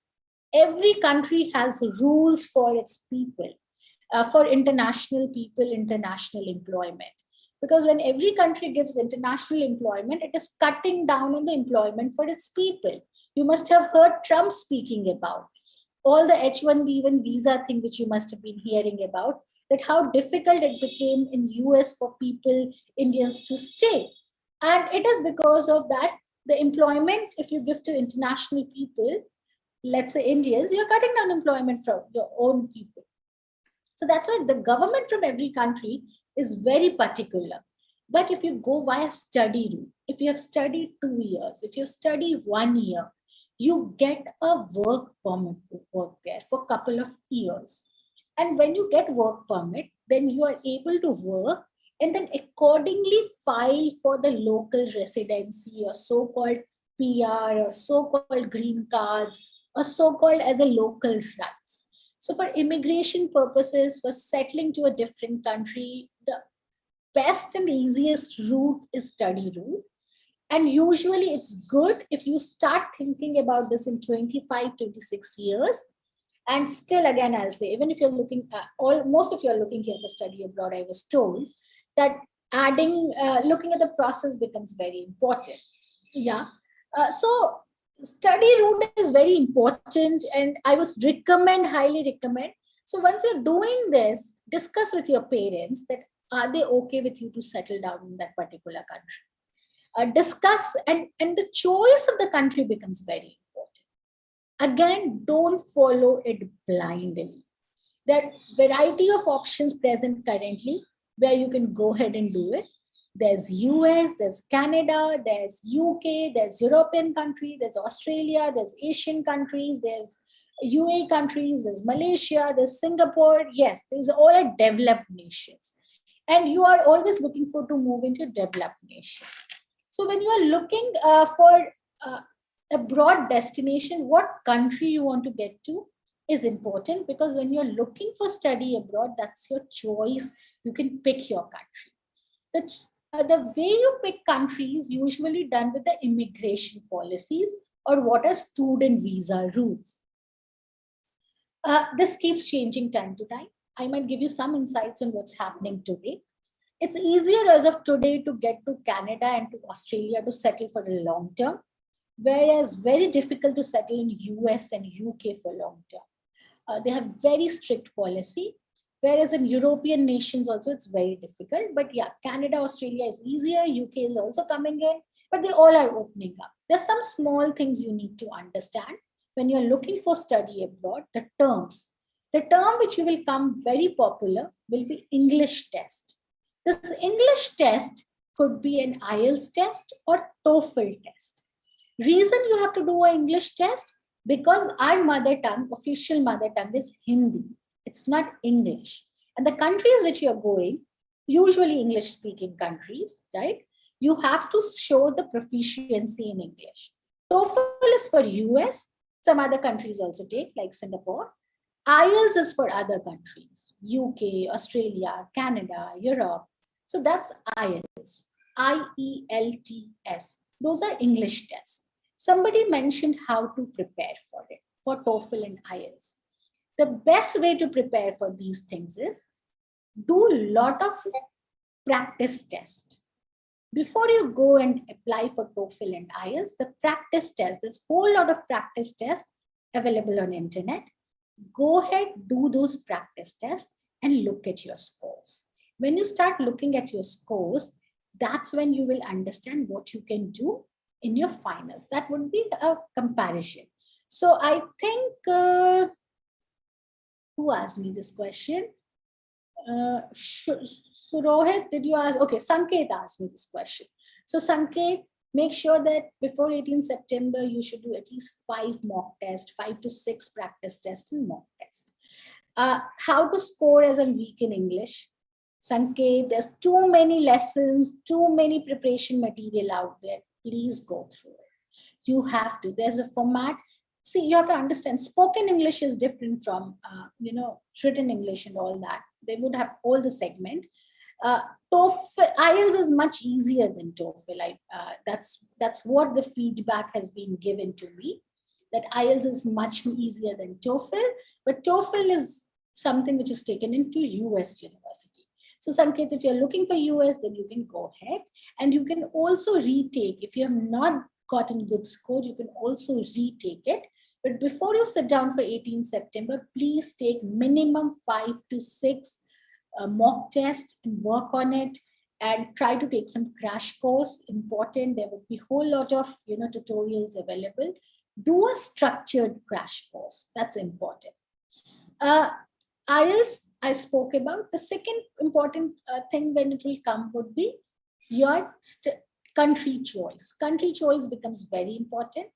Every country has rules for its people, for international people, international employment. Because when every country gives international employment, it is cutting down on the employment for its people. You must have heard Trump speaking about all the H1B1 visa thing, which you must have been hearing about, that how difficult it became in US for people, Indians, to stay. And it is because of that, the employment, if you give to international people, let's say Indians, you're cutting down employment from your own people. So that's why the government from every country is very particular. But if you go via study route, if you have studied 2 years, if you study 1 year, you get a work permit to work there for a couple of years. And when you get work permit, then you are able to work and then accordingly file for the local residency or so-called PR or so-called green cards or so-called as a local rights. So for immigration purposes, for settling to a different country, the best and easiest route is study route. And usually it's good if you start thinking about this in 25, 26 years. And still, again, I'll say, even if you're looking at, most of you are looking here for study abroad, I was told that looking at the process becomes very important. Yeah. So study route is very important, and I would highly recommend. So once you're doing this, discuss with your parents that are they okay with you to settle down in that particular country. Discuss, and the choice of the country becomes very important. Again, don't follow it blindly. There are variety of options present currently where you can go ahead and do it. There's US, there's Canada, there's UK, there's European countries, there's Australia, there's Asian countries, there's UAE countries, there's Malaysia, there's Singapore. Yes, these are all developed nations. And you are always looking for to move into developed nations. So when you are looking for a broad destination, what country you want to get to is important, because when you're looking for study abroad, that's your choice. You can pick your country. The way you pick countries is usually done with the immigration policies or what are student visa rules. This keeps changing time to time. I might give you some insights on what's happening today. It's easier as of today to get to Canada and to Australia to settle for a long term, whereas very difficult to settle in US and UK for long term. They have very strict policy, whereas in European nations also it's very difficult. But yeah, Canada, Australia is easier, UK is also coming in, but they all are opening up. There's some small things you need to understand when you're looking for study abroad, the terms. The term which will come very popular will be English test. This English test could be an IELTS test or TOEFL test. Reason you have to do an English test, because our mother tongue, official mother tongue is Hindi. It's not English. And the countries which you're going, usually English speaking countries, right? You have to show the proficiency in English. TOEFL is for US. Some other countries also take, like Singapore. IELTS is for other countries, UK, Australia, Canada, Europe. So that's IELTS, IELTS. Those are English tests. Somebody mentioned how to prepare for it, for TOEFL and IELTS. The best way to prepare for these things is do a lot of practice tests. Before you go and apply for TOEFL and IELTS, the practice test, there's a whole lot of practice tests available on internet. Go ahead, do those practice tests and look at your scores. When you start looking at your scores, that's when you will understand what you can do in your finals. That would be a comparison. So I think, who asked me this question? So Rohit, did you ask? Okay, Sanket asked me this question. So Sanket, make sure that before 18 September, you should do at least 5 mock tests, 5 to 6 practice tests and mock tests. How to score as a week in English? Sanket, there's too many lessons, too many preparation material out there. Please go through it. You have to. There's a format. See, you have to understand, spoken English is different from, written English and all that. They would have all the segment. TOEFL, IELTS is much easier than TOEFL. That's what the feedback has been given to me, that IELTS is much easier than TOEFL, but TOEFL is something which is taken into US university. So Sanket, if you're looking for US, then you can go ahead, and you can also retake. If you have not gotten good score, you can also retake it But before you sit down for 18 September, please take minimum 5 to 6 mock tests and work on it, and try to take some crash course. Important, there would be a whole lot of tutorials available. Do a structured crash course. That's important. IELTS, I spoke about. The second important thing when it will come would be your country choice. Country choice becomes very important.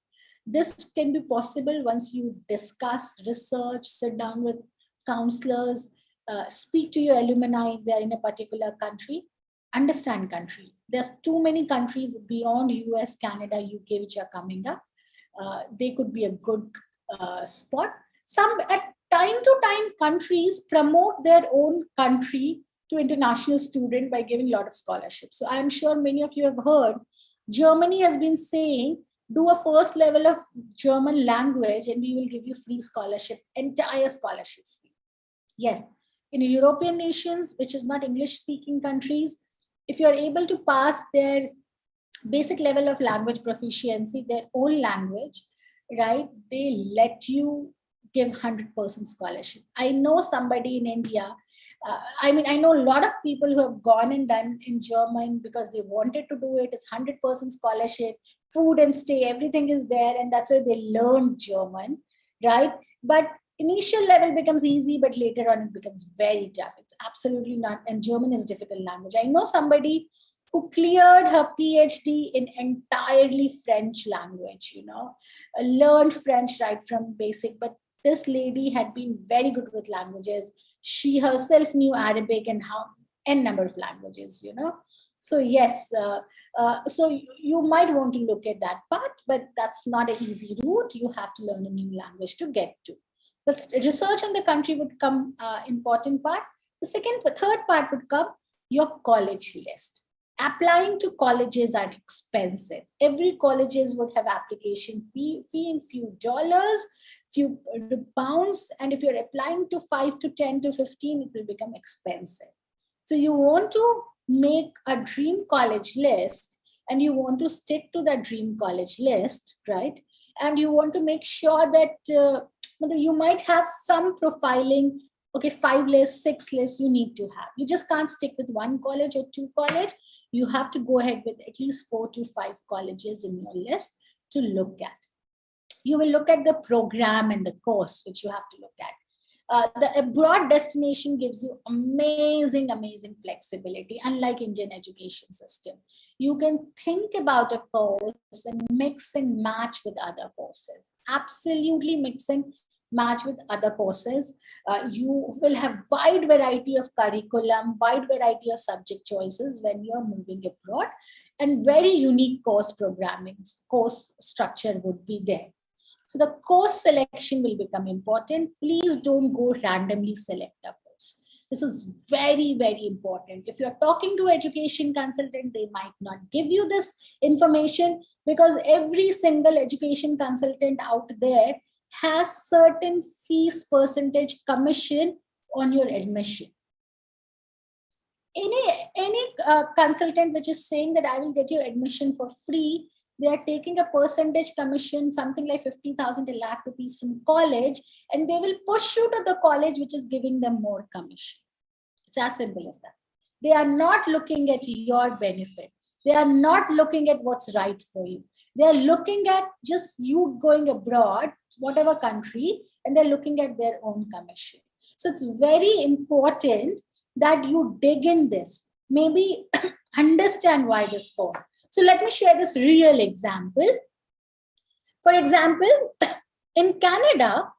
This can be possible once you discuss, research, sit down with counselors, speak to your alumni if they are in a particular country, understand country. There's too many countries beyond US, Canada, UK, which are coming up. They could be a good spot. Some at time to time countries promote their own country to international students by giving a lot of scholarships. So I'm sure many of you have heard, Germany has been saying, do a first level of German language and we will give you free scholarship, entire scholarship fee. Yes, in European nations, which is not English speaking countries, if you're able to pass their basic level of language proficiency, their own language, right, they let you give 100% scholarship. I know somebody in India, I know a lot of people who have gone and done in German because they wanted to do it. It's 100% scholarship, food and stay, everything is there, and that's why they learned German, right? But initial level becomes easy, but later on it becomes very tough. It's absolutely not, and German is a difficult language. I know somebody who cleared her PhD in entirely French language, learned French right from basic, but this lady had been very good with languages. She herself knew Arabic and n number of languages, So yes, so you might want to look at that part, but that's not an easy route. You have to learn a new language to get to. But research on the country would come important part. The third part would come your college list. Applying to colleges are expensive. Every colleges would have application fee in few dollars, few pounds, and if you're applying to 5 to 10 to 15, it will become expensive. So you want to make a dream college list, and you want to stick to that dream college list, right? And you want to make sure that you might have some profiling. Okay, 5 lists, 6 lists you need to have. You just can't stick with 1 college or 2 college. You have to go ahead with at least 4 to 5 colleges in your list to look at. You will look at the program and the course, which you have to look at. The abroad destination gives you amazing flexibility, unlike Indian education system. You can think about a course and mix and match with other courses. Absolutely mix and match with other courses. You will have wide variety of curriculum, wide variety of subject choices when you're moving abroad, and very unique course programming, course structure would be there. So the course selection will become important. Please don't go randomly select a course. This is very, very important. If you're talking to education consultant, they might not give you this information because every single education consultant out there has certain fees percentage commission on your admission. Any consultant which is saying that I will get you admission for free, they are taking a percentage commission, something like 50,000 to lakh rupees from college, and they will push you to the college which is giving them more commission. It's as simple as that. They are not looking at your benefit. They are not looking at what's right for you. They are looking at just you going abroad, whatever country, and they're looking at their own commission. So it's very important that you dig in this, maybe understand why this course. So let me share this real example. For example, in Canada,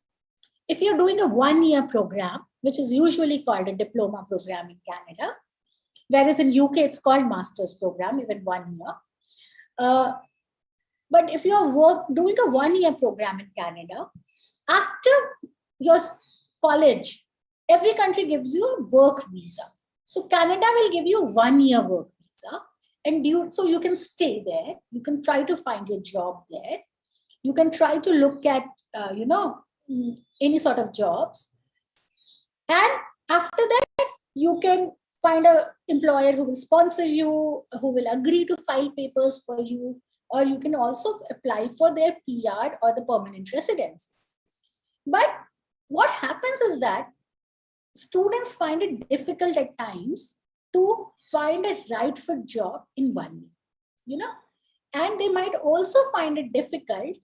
if you're doing a 1-year program, which is usually called a diploma program in Canada, whereas in UK, it's called master's program, even 1 year. But if you're doing a 1-year program in Canada, after your college, every country gives you a work visa. So Canada will give you 1-year work visa, and so you can stay there. You can try to find your job there. You can try to look at, any sort of jobs. And after that, you can find an employer who will sponsor you, who will agree to file papers for you, or you can also apply for their PR or the permanent residence. But what happens is that students find it difficult at times to find a right fit job in 1 year, you know, and they might also find it difficult.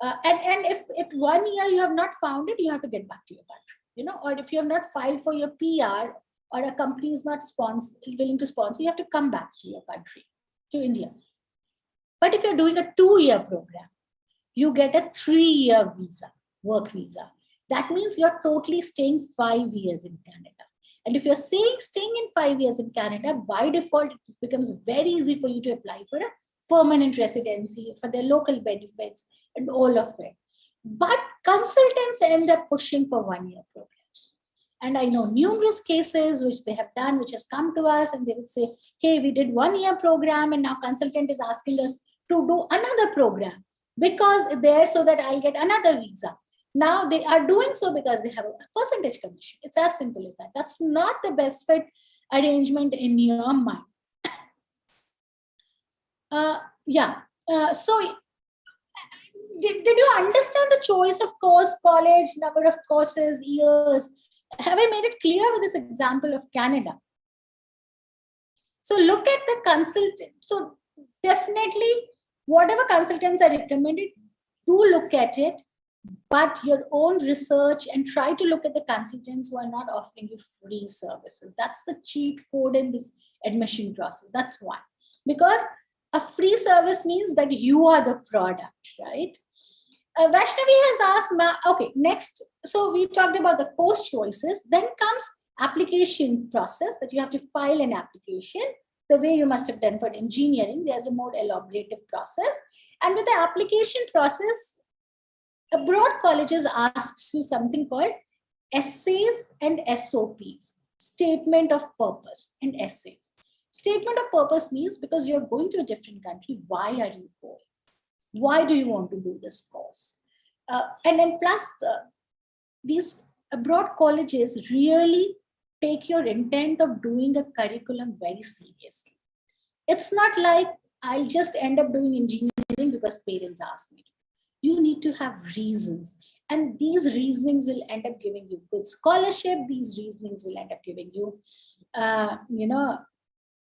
And if 1 year you have not found it, you have to get back to your country, you know, or if you have not filed for your PR or a company is not willing to sponsor, you have to come back to your country, to India. But if you're doing a 2-year program, you get a 3-year visa, work visa. That means you're totally staying 5 years in Canada. And if you're staying in 5 years in Canada, by default, it becomes very easy for you to apply for a permanent residency, for their local benefits and all of it. But consultants end up pushing for 1-year programs. And I know numerous cases which they have done, which has come to us, and they would say, hey, we did 1-year program and now consultant is asking us to do another program because there so that I'll get another visa. Now they are doing so because they have a percentage commission. It's as simple as that. That's not the best fit arrangement in your mind. So did you understand the choice of course, college, number of courses, years? Have I made it clear with this example of Canada? So look at the consultant. So definitely, whatever consultants are recommended, do look at it, but your own research and try to look at the consultants who are not offering you free services. That's the cheat code in this admission process. That's one. Because a free service means that you are the product, right? Vaishnavi has asked, okay, next. So we talked about the course choices. Then comes application process, that you have to file an application the way you must have done for engineering. There's a more elaborative process. And with the application process, abroad colleges asks you something called essays and SOPs, statement of purpose and essays. Statement of purpose means because you're going to a different country, why are you going? Why do you want to do this course? And then plus, these abroad colleges really take your intent of doing a curriculum very seriously. It's not like I'll just end up doing engineering because parents ask me to. You need to have reasons. And these reasonings will end up giving you good scholarship. These reasonings will end up giving you,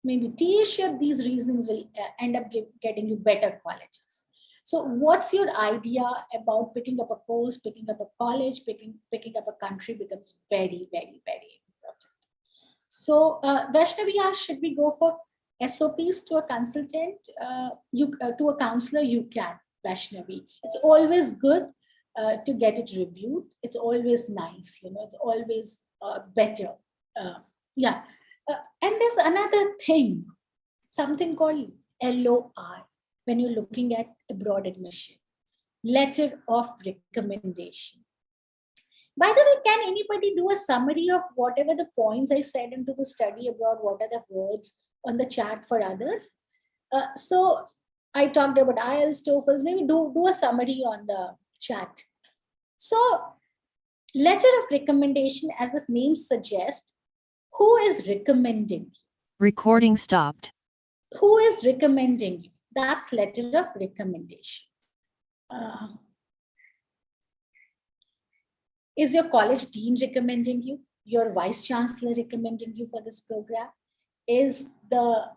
maybe TAship. These reasonings will end up getting you better colleges. So what's your idea about picking up a course, picking up a college, picking up a country becomes very, very, very important. So Vaishnavi asked, should we go for SOPs to a consultant, to a counselor? You can, Vaishnavi. It's always good to get it reviewed. It's always nice, it's always better. And there's another thing, something called LOR. When you're looking at abroad admission, letter of recommendation. By the way, can anybody do a summary of whatever the points I said into the study abroad? What are the words on the chat for others? So I talked about IELTS, TOEFLs, maybe do a summary on the chat. So letter of recommendation, as its name suggests, who is recommending? Recording stopped. Who is recommending you? That's letter of recommendation. Is your college dean recommending you? Your vice chancellor recommending you for this program? Is the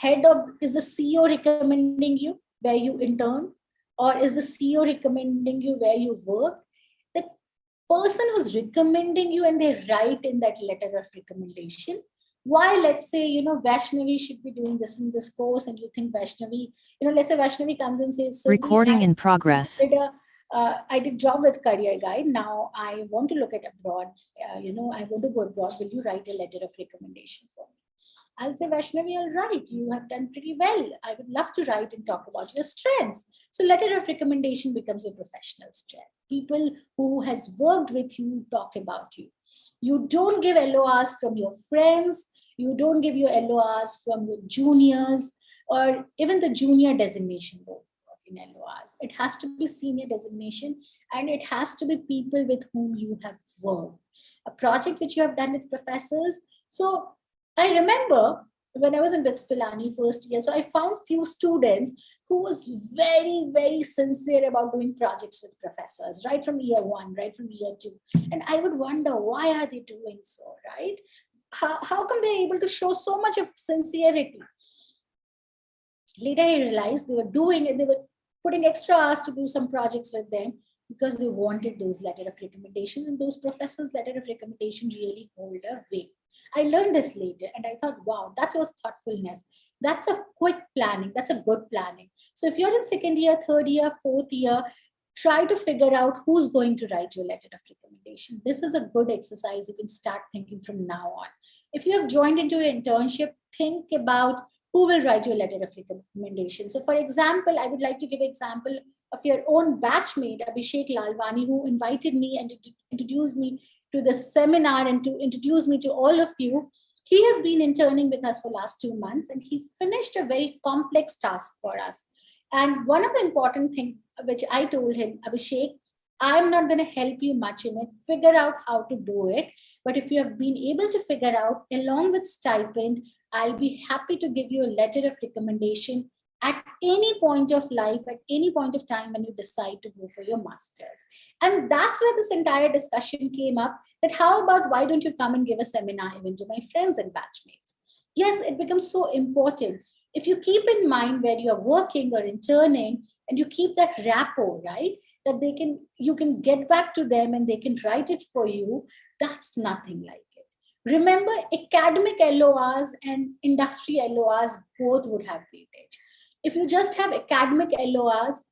CEO recommending you where you intern? Or is the CEO recommending you where you work? The person who's recommending you, and they write in that letter of recommendation, why, let's say, Vaishnavi should be doing this in this course, and you think Vaishnavi, let's say Vaishnavi comes and says, so recording in progress. I did job with Career Guide. Now I want to look at abroad. I want to go abroad. Will you write a letter of recommendation for me? I'll say, Vaishnavi, all right. You have done pretty well. I would love to write and talk about your strengths. So letter of recommendation becomes your professional strength. People who has worked with you talk about you. You don't give LORs from your friends. You don't give your LORs from your juniors or even the junior designation board in LORs. It has to be senior designation, and it has to be people with whom you have worked. A project which you have done with professors. So I remember when I was in BITS Pilani first year. So I found few students who was very, very sincere about doing projects with professors, right from year 1, right from year 2. And I would wonder, why are they doing so, right? How come they're able to show so much of sincerity? Later I realized they were doing it, they were putting extra hours to do some projects with them because they wanted those letter of recommendation, and those professors' letter of recommendation really hold a weight. I learned this later and I thought, wow, that was thoughtfulness. That's a quick planning. That's a good planning. So if you're in second year, third year, fourth year, try to figure out who's going to write your letter of recommendation. This is a good exercise you can start thinking from now on. If you have joined into an internship, think about who will write your letter of recommendation. So for example, I would like to give an example of your own batchmate, Abhishek Lalwani, who invited me and introduced me to the seminar and to introduce me to all of you. He has been interning with us for last 2 months, and he finished a very complex task for us. And one of the important things which I told him, Abhishek, I'm not going to help you much in it. Figure out how to do it. But if you have been able to figure out, along with stipend, I'll be happy to give you a letter of recommendation at any point of life, at any point of time when you decide to go for your master's. And that's where this entire discussion came up, that how about why don't you come and give a seminar even to my friends and batchmates? Yes, it becomes so important. If you keep in mind where you're working or interning, and you keep that rapport, right, that you can get back to them and they can write it for you, that's nothing like it. Remember, academic LORs and industry LORs both would have weightage. If you just have academic LORs,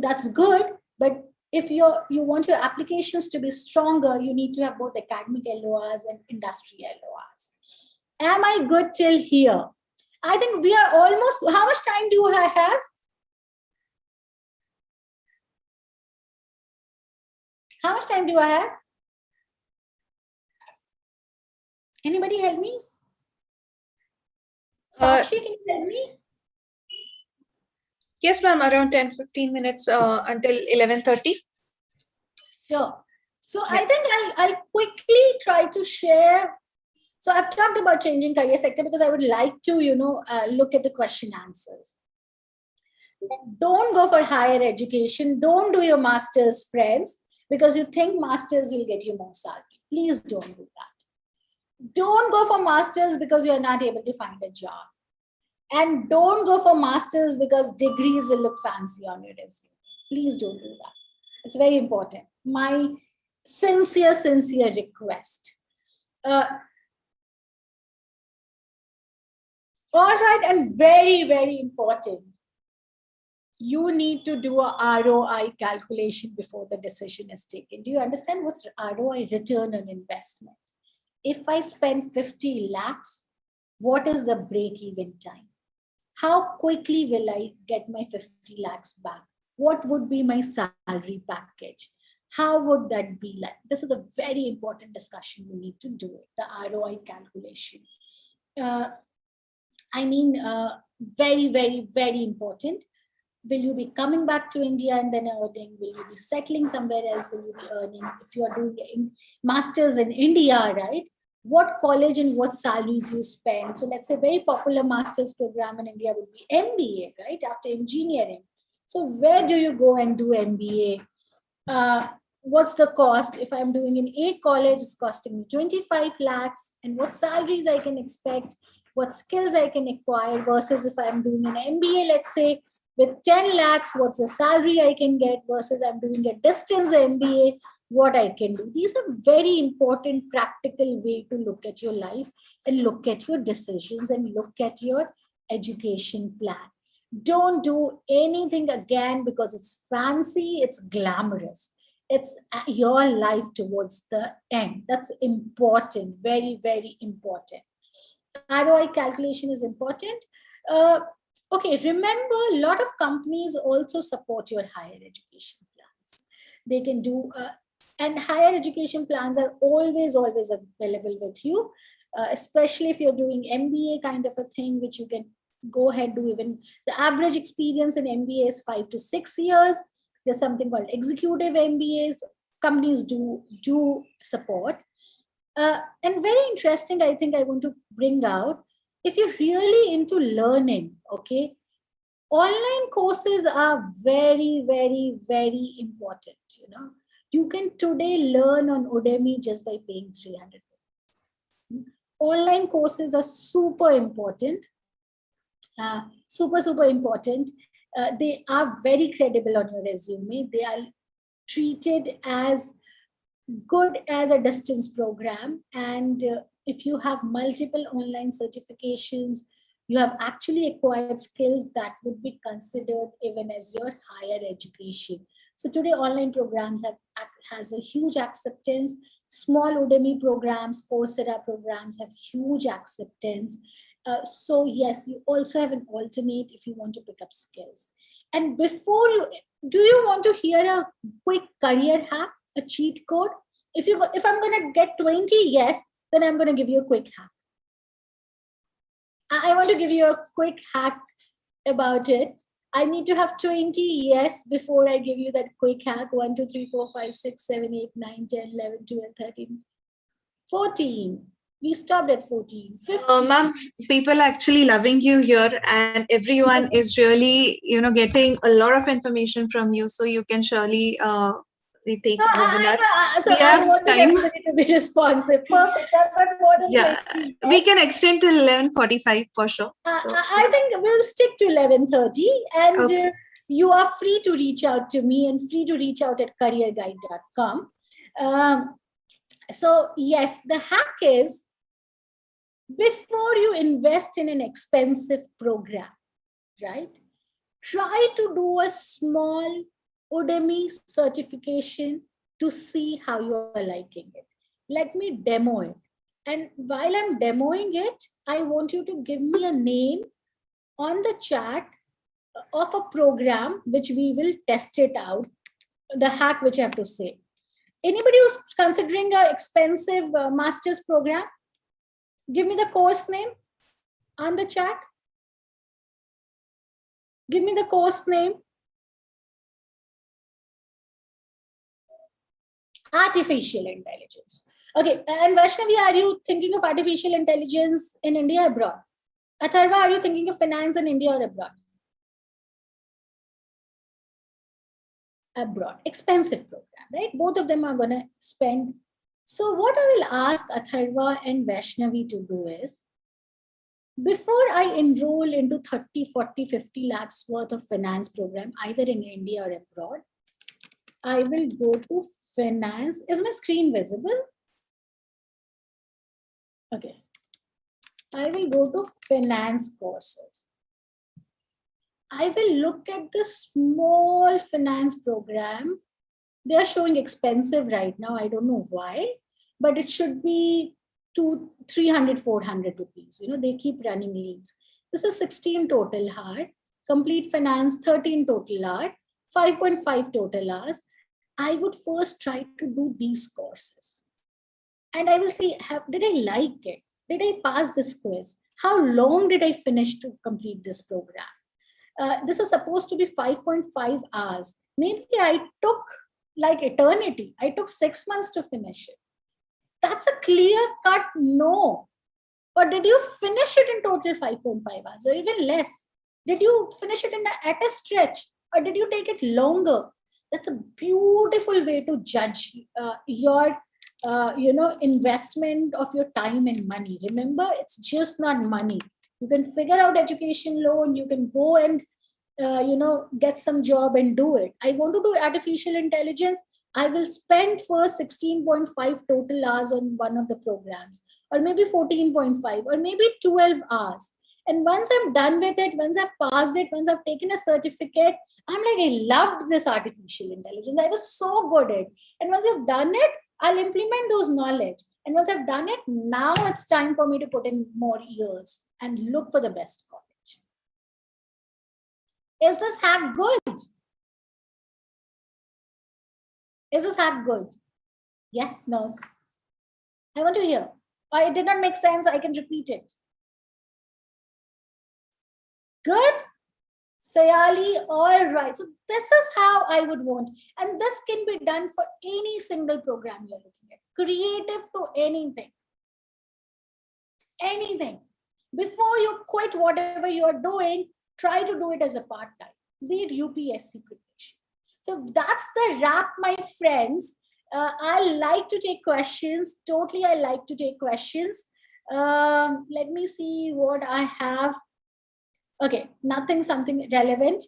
that's good, but if you want your applications to be stronger, you need to have both academic LORs and industry LORs. Am I good till here? I think we are almost, how much time do I have? How much time do I have? Anybody help me? Sakshi, can you help me? Yes, ma'am, around 10-15 minutes until 11:30. Sure. So I think I'll quickly try to share. So I've talked about changing career sector because I would like to, look at the question answers. Don't go for higher education. Don't do your master's, friends, because you think master's will get you more salary. Please don't do that. Don't go for master's because you're not able to find a job. And don't go for master's because degrees will look fancy on your resume. Please don't do that. It's very important. My sincere request. All right, and very, very important. You need to do a ROI calculation before the decision is taken. Do you understand what's ROI, return on investment? If I spend 50 lakhs, what is the break-even time? How quickly will I get my 50 lakhs back? What would be my salary package? How would that be like? This is a very important discussion we need to do, the ROI calculation. Very, very, very important. Will you be coming back to India and then earning? Will you be settling somewhere else? Will you be earning? If you are doing masters in India, right? What college and what salaries you spend? So let's say very popular master's program in India would be MBA, right? After engineering. So where do you go and do MBA? What's the cost? If I'm doing in a college, it's costing me 25 lakhs. And what salaries I can expect? What skills I can acquire versus if I'm doing an MBA, let's say, with 10 lakhs, what's the salary I can get versus I'm doing a distance MBA, what I can do. These are very important practical way to look at your life and look at your decisions and look at your education plan. Don't do anything again because it's fancy, it's glamorous. It's your life towards the end. That's important, very, very important. ROI calculation is important. Okay, remember, a lot of companies also support your higher education plans. They can do, and higher education plans are always available with you, especially if you're doing MBA kind of a thing, which you can go ahead do. Even the average experience in MBA is 5 to 6 years. There's something called executive MBAs. Companies do support. And very interesting, I think I want to bring out, if you're really into learning, okay, online courses are very, very, very important. You can today learn on Udemy just by paying 300. Online courses are super important, super important. They are very credible on your resume. They are treated as good as a distance program. And if you have multiple online certifications, you have actually acquired skills that would be considered even as your higher education. So today online programs has a huge acceptance. Small Udemy programs, Coursera programs have huge acceptance. So yes, you also have an alternate if you want to pick up skills. And do you want to hear a quick career hack, a cheat code? If I'm going to get 20 yes, then I'm going to give you a quick hack. I want to give you a quick hack about it. I need to have 20 yes before I give you that quick hack. 1, 2, 3, 4, 5, 6, 7, 8, 9, 10, 11, 12, 13, 14. We stopped at 14. 15. Ma'am, people are actually loving you here, and everyone is really, getting a lot of information from you. So you can surely take the webinar. So We I have want time. everybody to be responsive. Perfect. I've got more than 20 yes. We can extend till 11:45 for sure. I think we'll stick to 11:30, and Okay. You are free to reach out to me and free to reach out at CareerGuide.com. So yes, the hack is, before you invest in an expensive program, right? Try to do a small Udemy certification to see how you are liking it. Let me demo it. And while I'm demoing it, I want you to give me a name on the chat of a program which we will test it out, the hack which I have to say. Anybody who's considering an expensive master's program, give me the course name on the chat. Give me the course name. Artificial intelligence. Okay, and Vaishnavi, are you thinking of artificial intelligence in India or abroad? Atharva, are you thinking of finance in India or abroad? Abroad. Expensive program, right? Both of them are going to spend. So what I will ask Atharva and Vaishnavi to do is, before I enroll into 30, 40, 50 lakhs worth of finance program, either in India or abroad, I will go to finance. Is my screen visible? Okay. I will go to finance courses. I will look at the small finance program. They are showing expensive right now. I don't know why, but it should be 300, 400 rupees. They keep running leads. This is 16 total hour, complete finance, 13 total hour, 5.5 total hours. I would first try to do these courses. And I will see, did I like it? Did I pass this quiz? How long did I finish to complete this program? This is supposed to be 5.5 hours. Maybe I took like eternity. I took 6 months to finish it. That's a clear-cut no. Or did you finish it in total 5.5 hours or even less? Did you finish it at a stretch or did you take it longer? That's a beautiful way to judge your investment of your time and money. Remember, it's just not money. You can figure out education loan. You can go and get some job and do it. I want to do artificial intelligence. I will spend first 16.5 total hours on one of the programs, or maybe 14.5, or maybe 12 hours. And once I'm done with it, once I've passed it, once I've taken a certificate, I'm like, I loved this artificial intelligence. I was so good at it. And once I've done it, I'll implement those knowledge. And once I've done it, now it's time for me to put in more years and look for the best college. Is this hack good? Is this hack good? Yes, no. I want to hear. Or it did not make sense, I can repeat it. Good? Sayali, all right. So this is how I would want. And this can be done for any single program you're looking at. Creative to anything. Anything. Before you quit whatever you're doing, try to do it as a part-time. Be it UPSC preparation. So that's the wrap, my friends. I like to take questions. Totally, I like to take questions. Let me see what I have. Okay, nothing, something relevant.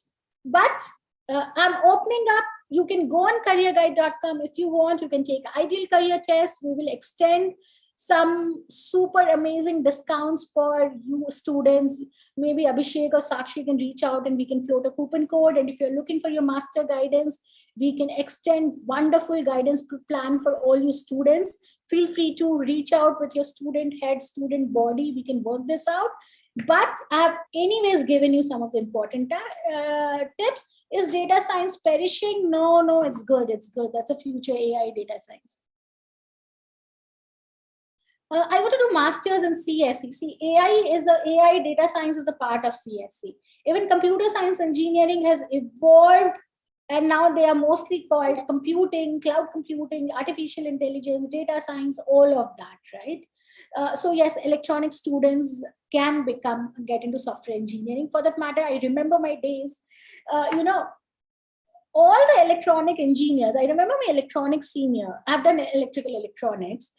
But I'm opening up. You can go on CareerGuide.com if you want. You can take Ideal Career Test. We will extend some super amazing discounts for you students. Maybe Abhishek or Sakshi can reach out and we can float a coupon code. And if you're looking for your master guidance, we can extend wonderful guidance plan for all you students. Feel free to reach out with your student head, student body. We can work this out. But I have anyways given you some of the important tips. Is data science perishing? No, it's good. It's good. That's a future AI data science. I want to do masters in CSE. See, AI data science is a part of CSE. Even computer science engineering has evolved, and now they are mostly called computing, cloud computing, artificial intelligence, data science, all of that, right? So yes, electronic students can get into software engineering. For that matter, I remember my days, all the electronic engineers, I remember my electronics senior, I've done electrical electronics.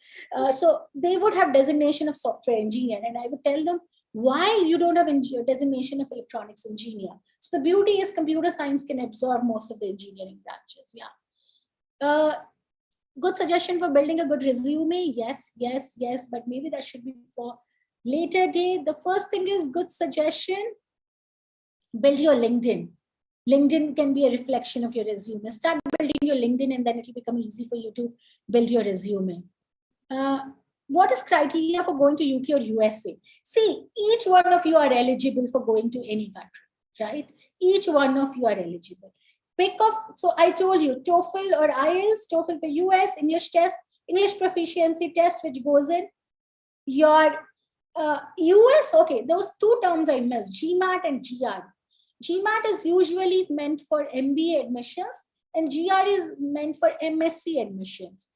So they would have designation of software engineer, and I would tell them, why you don't have designation of electronics engineer? So the beauty is computer science can absorb most of the engineering branches. Yeah. Good suggestion for building a good resume. Yes. But maybe that should be for later date. The first thing is good suggestion. Build your LinkedIn. LinkedIn can be a reflection of your resume. Start building your LinkedIn and then it will become easy for you to build your resume. What is criteria for going to UK or USA? See, each one of you are eligible for going to any country, right? Each one of you are eligible. So I told you, TOEFL or IELTS, TOEFL for US, English test, English proficiency test, which goes in your US. Okay, those two terms I missed, GMAT and GR. GMAT is usually meant for MBA admissions and GR is meant for MSc admissions.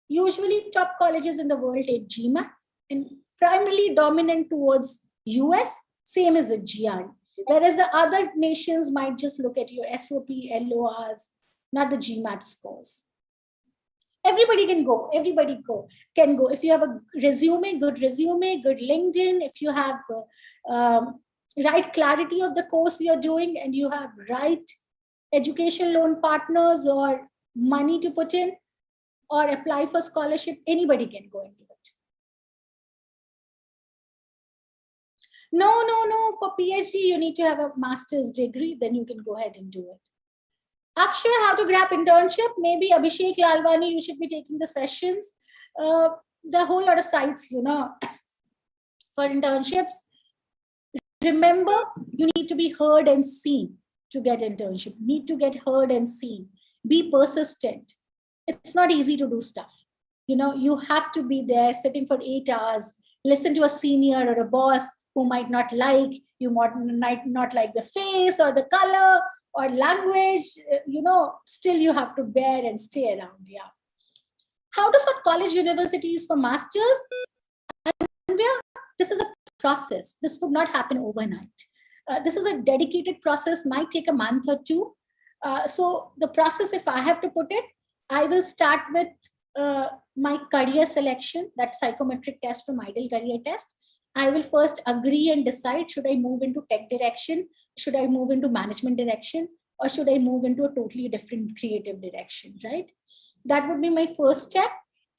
Usually top colleges in the world take GMAT and primarily dominant towards US, same as a GR. Whereas the other nations might just look at your SOP, LORs, not the GMAT scores. Everybody can go. Everybody can go. If you have a resume, good LinkedIn, if you have right clarity of the course you're doing and you have right education loan partners or money to put in or apply for scholarship, anybody can go into it. No. For PhD, you need to have a master's degree, then you can go ahead and do it. Akshay, how to grab internship? Maybe Abhishek Lalwani, you should be taking the sessions. There are a whole lot of sites, for internships. Remember, you need to be heard and seen to get internship. Need to get heard and seen. Be persistent. It's not easy to do stuff. You have to be there sitting for 8 hours, listen to a senior or a boss who might not like, you might not like the face or the color or language, still you have to bear and stay around. Yeah. How to sort college universities for masters? This is a process. This would not happen overnight. This is a dedicated process, might take a month or two. So the process, if I have to put it, I will start with my career selection, that psychometric test from Ideal Career Test. I will first agree and decide, should I move into tech direction? Should I move into management direction? Or should I move into a totally different creative direction, right? That would be my first step.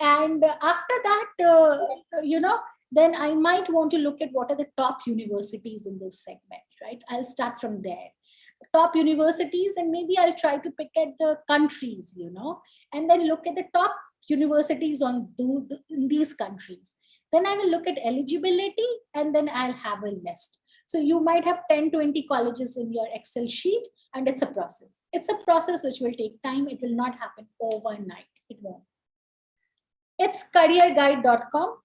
And after that, then I might want to look at what are the top universities in those segments, right? I'll start from there. Top universities, and maybe I'll try to pick at the countries, and then look at the top universities in these countries. Then I will look at eligibility, and then I'll have a list. So you might have 10, 20 colleges in your Excel sheet, and it's a process. It's a process which will take time. It will not happen overnight. It won't. It's CareerGuide.com.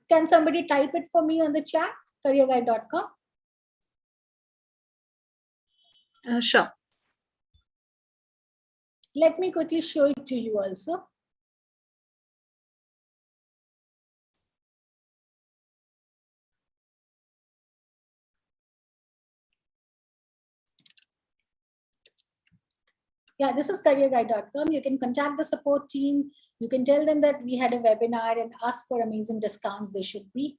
Can somebody type it for me on the chat? CareerGuide.com. Sure. Let me quickly show it to you also. Yeah, this is CareerGuide.com. You can contact the support team. You can tell them that we had a webinar and ask for amazing discounts they should be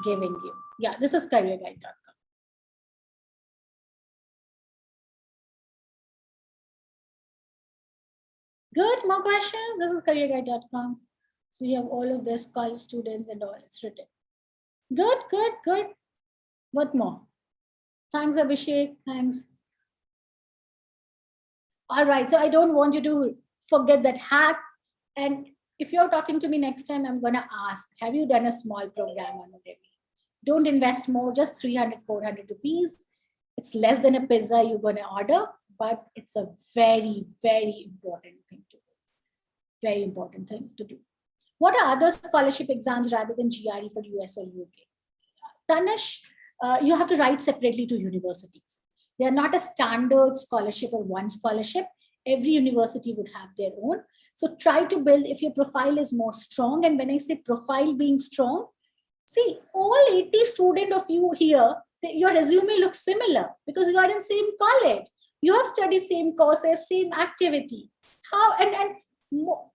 giving you. Yeah, this is CareerGuide.com. Good, more questions? This is CareerGuide.com. So you have all of this, college students and all, it's written. Good, good, good. What more? Thanks, Abhishek, thanks. All right, so I don't want you to forget that hack. And if you're talking to me next time, I'm gonna ask, have you done a small program on Udemy? Don't invest more, just 300, 400 rupees. It's less than a pizza you're gonna order, but it's a very, very important thing to do. Very important thing to do. What are other scholarship exams rather than GRE for US or UK? Tanish, you have to write separately to universities. They are not a standard scholarship or one scholarship. Every university would have their own. So try to build, if your profile is more strong, and when I say profile being strong, see, all 80 students of you here, your resume looks similar because you are in same college. You have studied same courses, same activity. How, and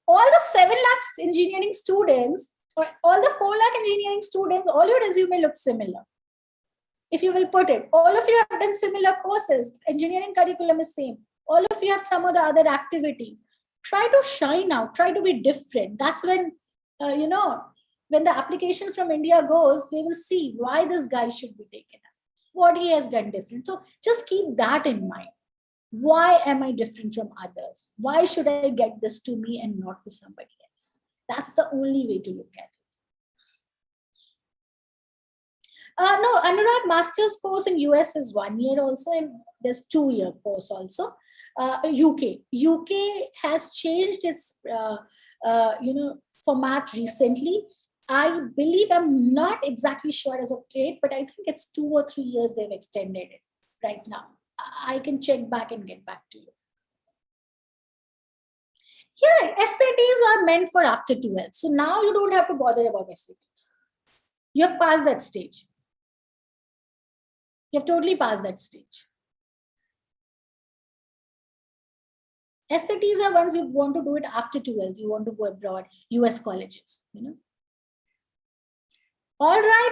all the 7 lakh engineering students, or all the 4 lakh engineering students, all your resume looks similar. If you will put it, all of you have done similar courses, engineering curriculum is same. All of you have some of the other activities. Try to shine out, try to be different. That's when, when the application from India goes, they will see why this guy should be taken up, what he has done different. So just keep that in mind. Why am I different from others? Why should I get this to me and not to somebody else? That's the only way to look at it. No, Anurag, master's course in US is 1 year also, and there's 2-year course also. UK has changed its format recently. I believe, I'm not exactly sure as of date, but I think it's 2 or 3 years they've extended it right now. I can check back and get back to you. Yeah, SATs are meant for after 12. So now you don't have to bother about SATs. You have passed that stage. You have totally passed that stage. SATs are ones you want to do it after 12. You want to go abroad, US colleges, All right.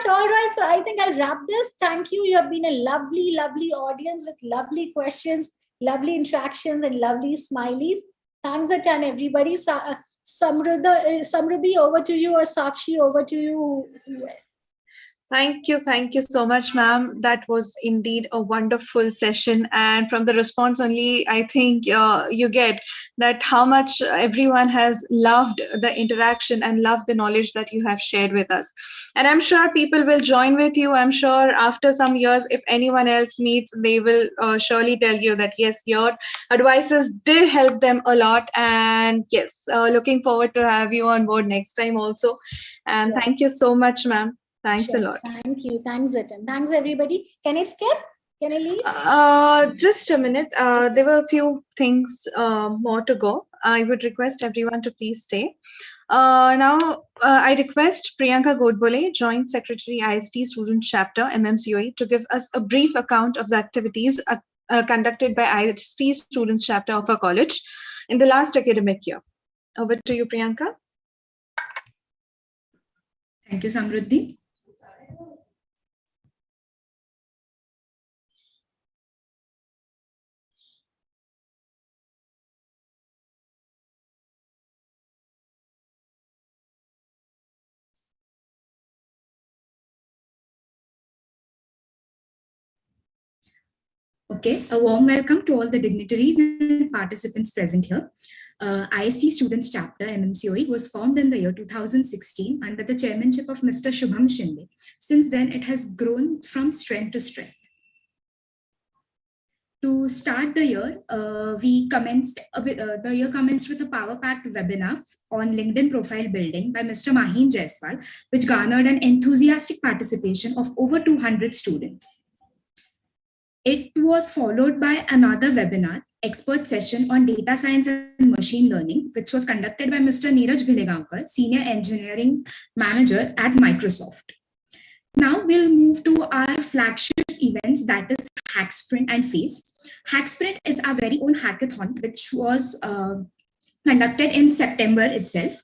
So I think I'll wrap this. Thank you. You have been a lovely, lovely audience with lovely questions, lovely interactions, and lovely smileys. Thanks a ton, everybody. Samruddhi, over to you, or Sakshi, over to you. Thank you so much, ma'am. That was indeed a wonderful session. And from the response only, I think you get that how much everyone has loved the interaction and loved the knowledge that you have shared with us. And I'm sure people will join with you. I'm sure after some years, if anyone else meets, they will surely tell you that, yes, your advices did help them a lot. And yes, looking forward to have you on board next time also. And yeah. Thank you so much, ma'am. Thanks a lot. Thank you. Thanks, Atan. Thanks, everybody. Can I skip? Can I leave? Just a minute. There were a few things more to go. I would request everyone to please stay. Now, I request Priyanka Godbole, Joint Secretary, ISTE Student Chapter, MMCOE, to give us a brief account of the activities conducted by ISTE Student Chapter of our college in the last academic year. Over to you, Priyanka. Thank you, Samruddhi. Okay, a warm welcome to all the dignitaries and participants present here. ISTE Students Chapter, MMCOE, was formed in the year 2016 under the chairmanship of Mr. Shubham Shinde. Since then, it has grown from strength to strength. To start the year, the year commenced with a power-packed webinar on LinkedIn profile building by Mr. Mahin Jaiswal, which garnered an enthusiastic participation of over 200 students. It was followed by another webinar, expert session on data science and machine learning, which was conducted by Mr. Neeraj Bhilegaonkar, Senior Engineering Manager at Microsoft. Now we'll move to our flagship events, that is Hack Sprint and FACE. Hack Sprint is our very own hackathon, which was conducted in September itself.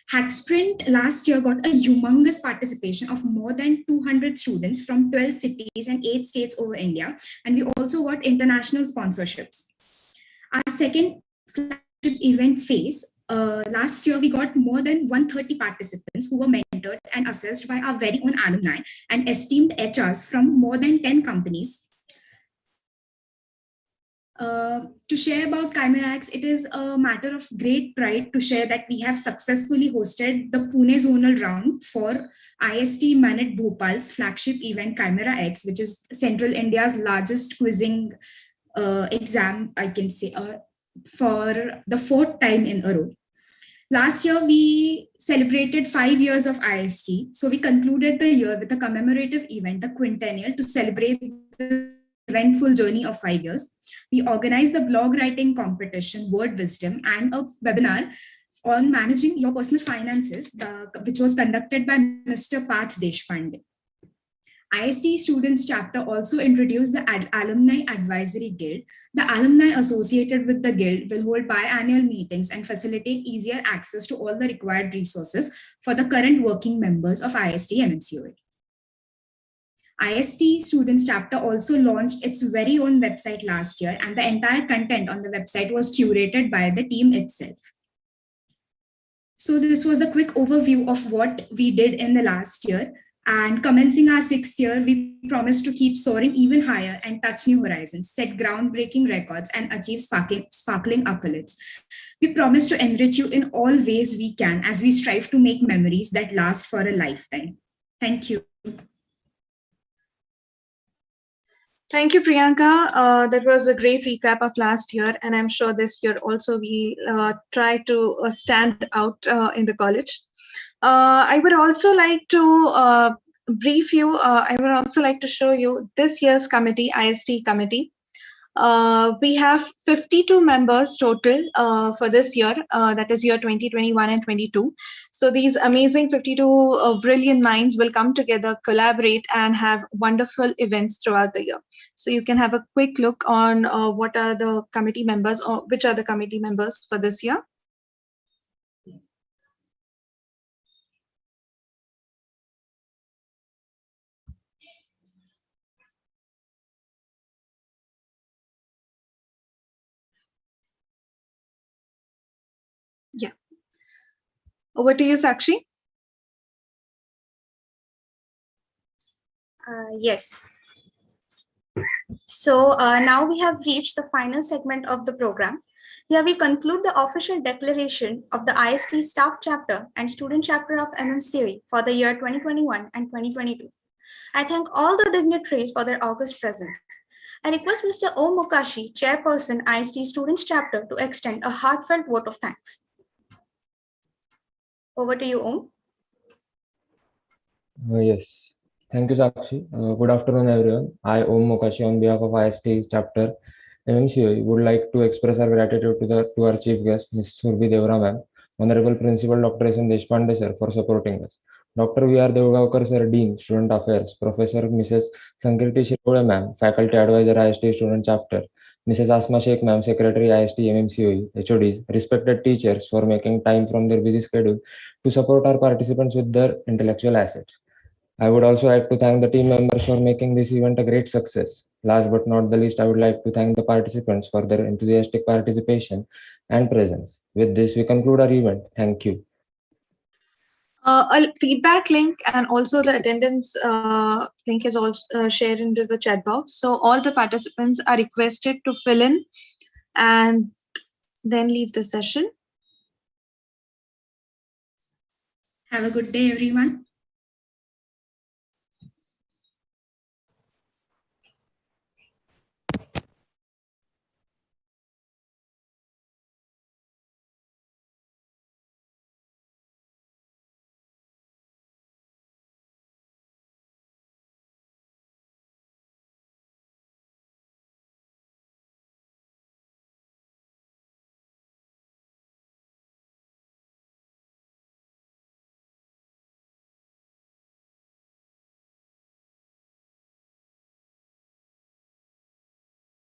Hack Sprint last year got a humongous participation of more than 200 students from 12 cities and 8 states over India. And we also got international sponsorships. Our second flagship event, FACE, last year we got more than 130 participants who were mentored and assessed by our very own alumni and esteemed HRs from more than 10 companies. To share about ChimeraX, it is a matter of great pride to share that we have successfully hosted the Pune zonal round for ISTE Manit Bhopal's flagship event ChimeraX, which is Central India's largest quizzing exam, I can say, for the 4th time in a row. Last year, we celebrated 5 years of ISTE. So we concluded the year with a commemorative event, the Quintennial, to celebrate the eventful journey of 5 years. We organized the blog writing competition, Word Wisdom, and a webinar on managing your personal finances, which was conducted by Mr. Path Deshpande. ISTE Students Chapter also introduced the Alumni Advisory Guild. The alumni associated with the guild will hold biannual meetings and facilitate easier access to all the required resources for the current working members of ISTE MMCOA. ISTE Students Chapter also launched its very own website last year, and the entire content on the website was curated by the team itself. So this was a quick overview of what we did in the last year. And commencing our 6th year, we promise to keep soaring even higher and touch new horizons, set groundbreaking records, and achieve sparkling accolades. We promise to enrich you in all ways we can as we strive to make memories that last for a lifetime. Thank you. Thank you, Priyanka. That was a great recap of last year, and I'm sure this year also we try to stand out in the college. I would also like to brief you. I would also like to show you this year's committee, ISTE committee. We have 52 members total for this year, that is year 2021 and 22. So these amazing 52 brilliant minds will come together, collaborate, and have wonderful events throughout the year. So you can have a quick look on what are the committee members, or which are the committee members for this year. Yeah. Over to you, Sakshi. Yes. So now we have reached the final segment of the program. Here we conclude the official declaration of the ISTE Staff Chapter and Student Chapter of MMCOE for the year 2021 and 2022. I thank all the dignitaries for their august presence. I request Mr. Om Mukashi, Chairperson, ISTE Students Chapter, to extend a heartfelt vote of thanks. Over to you, Om. Yes. Thank you, Sakshi. Good afternoon, everyone. I, Om Mukashi, on behalf of ISTE Chapter MMCOE, would like to express our gratitude to our chief guest, Ms. Surbhi Devra ma'am, Honorable Principal Dr. S. N. Deshpande sir, for supporting us. Dr. V. R. Devgaonkar sir, Dean, Student Affairs, Professor Mrs. Sankirti Shirole ma'am, Faculty Advisor, ISTE Student Chapter, Mrs. Asma Sheikh ma'am, Secretary, ISTE MMCOE, HODs, respected teachers for making time from their busy schedule to support our participants with their intellectual assets. I would also like to thank the team members for making this event a great success. Last but not the least, I would like to thank the participants for their enthusiastic participation and presence. With this, we conclude our event. Thank you. A feedback link and also the attendance link is also shared into the chat box. So all the participants are requested to fill in and then leave the session. Have a good day, everyone.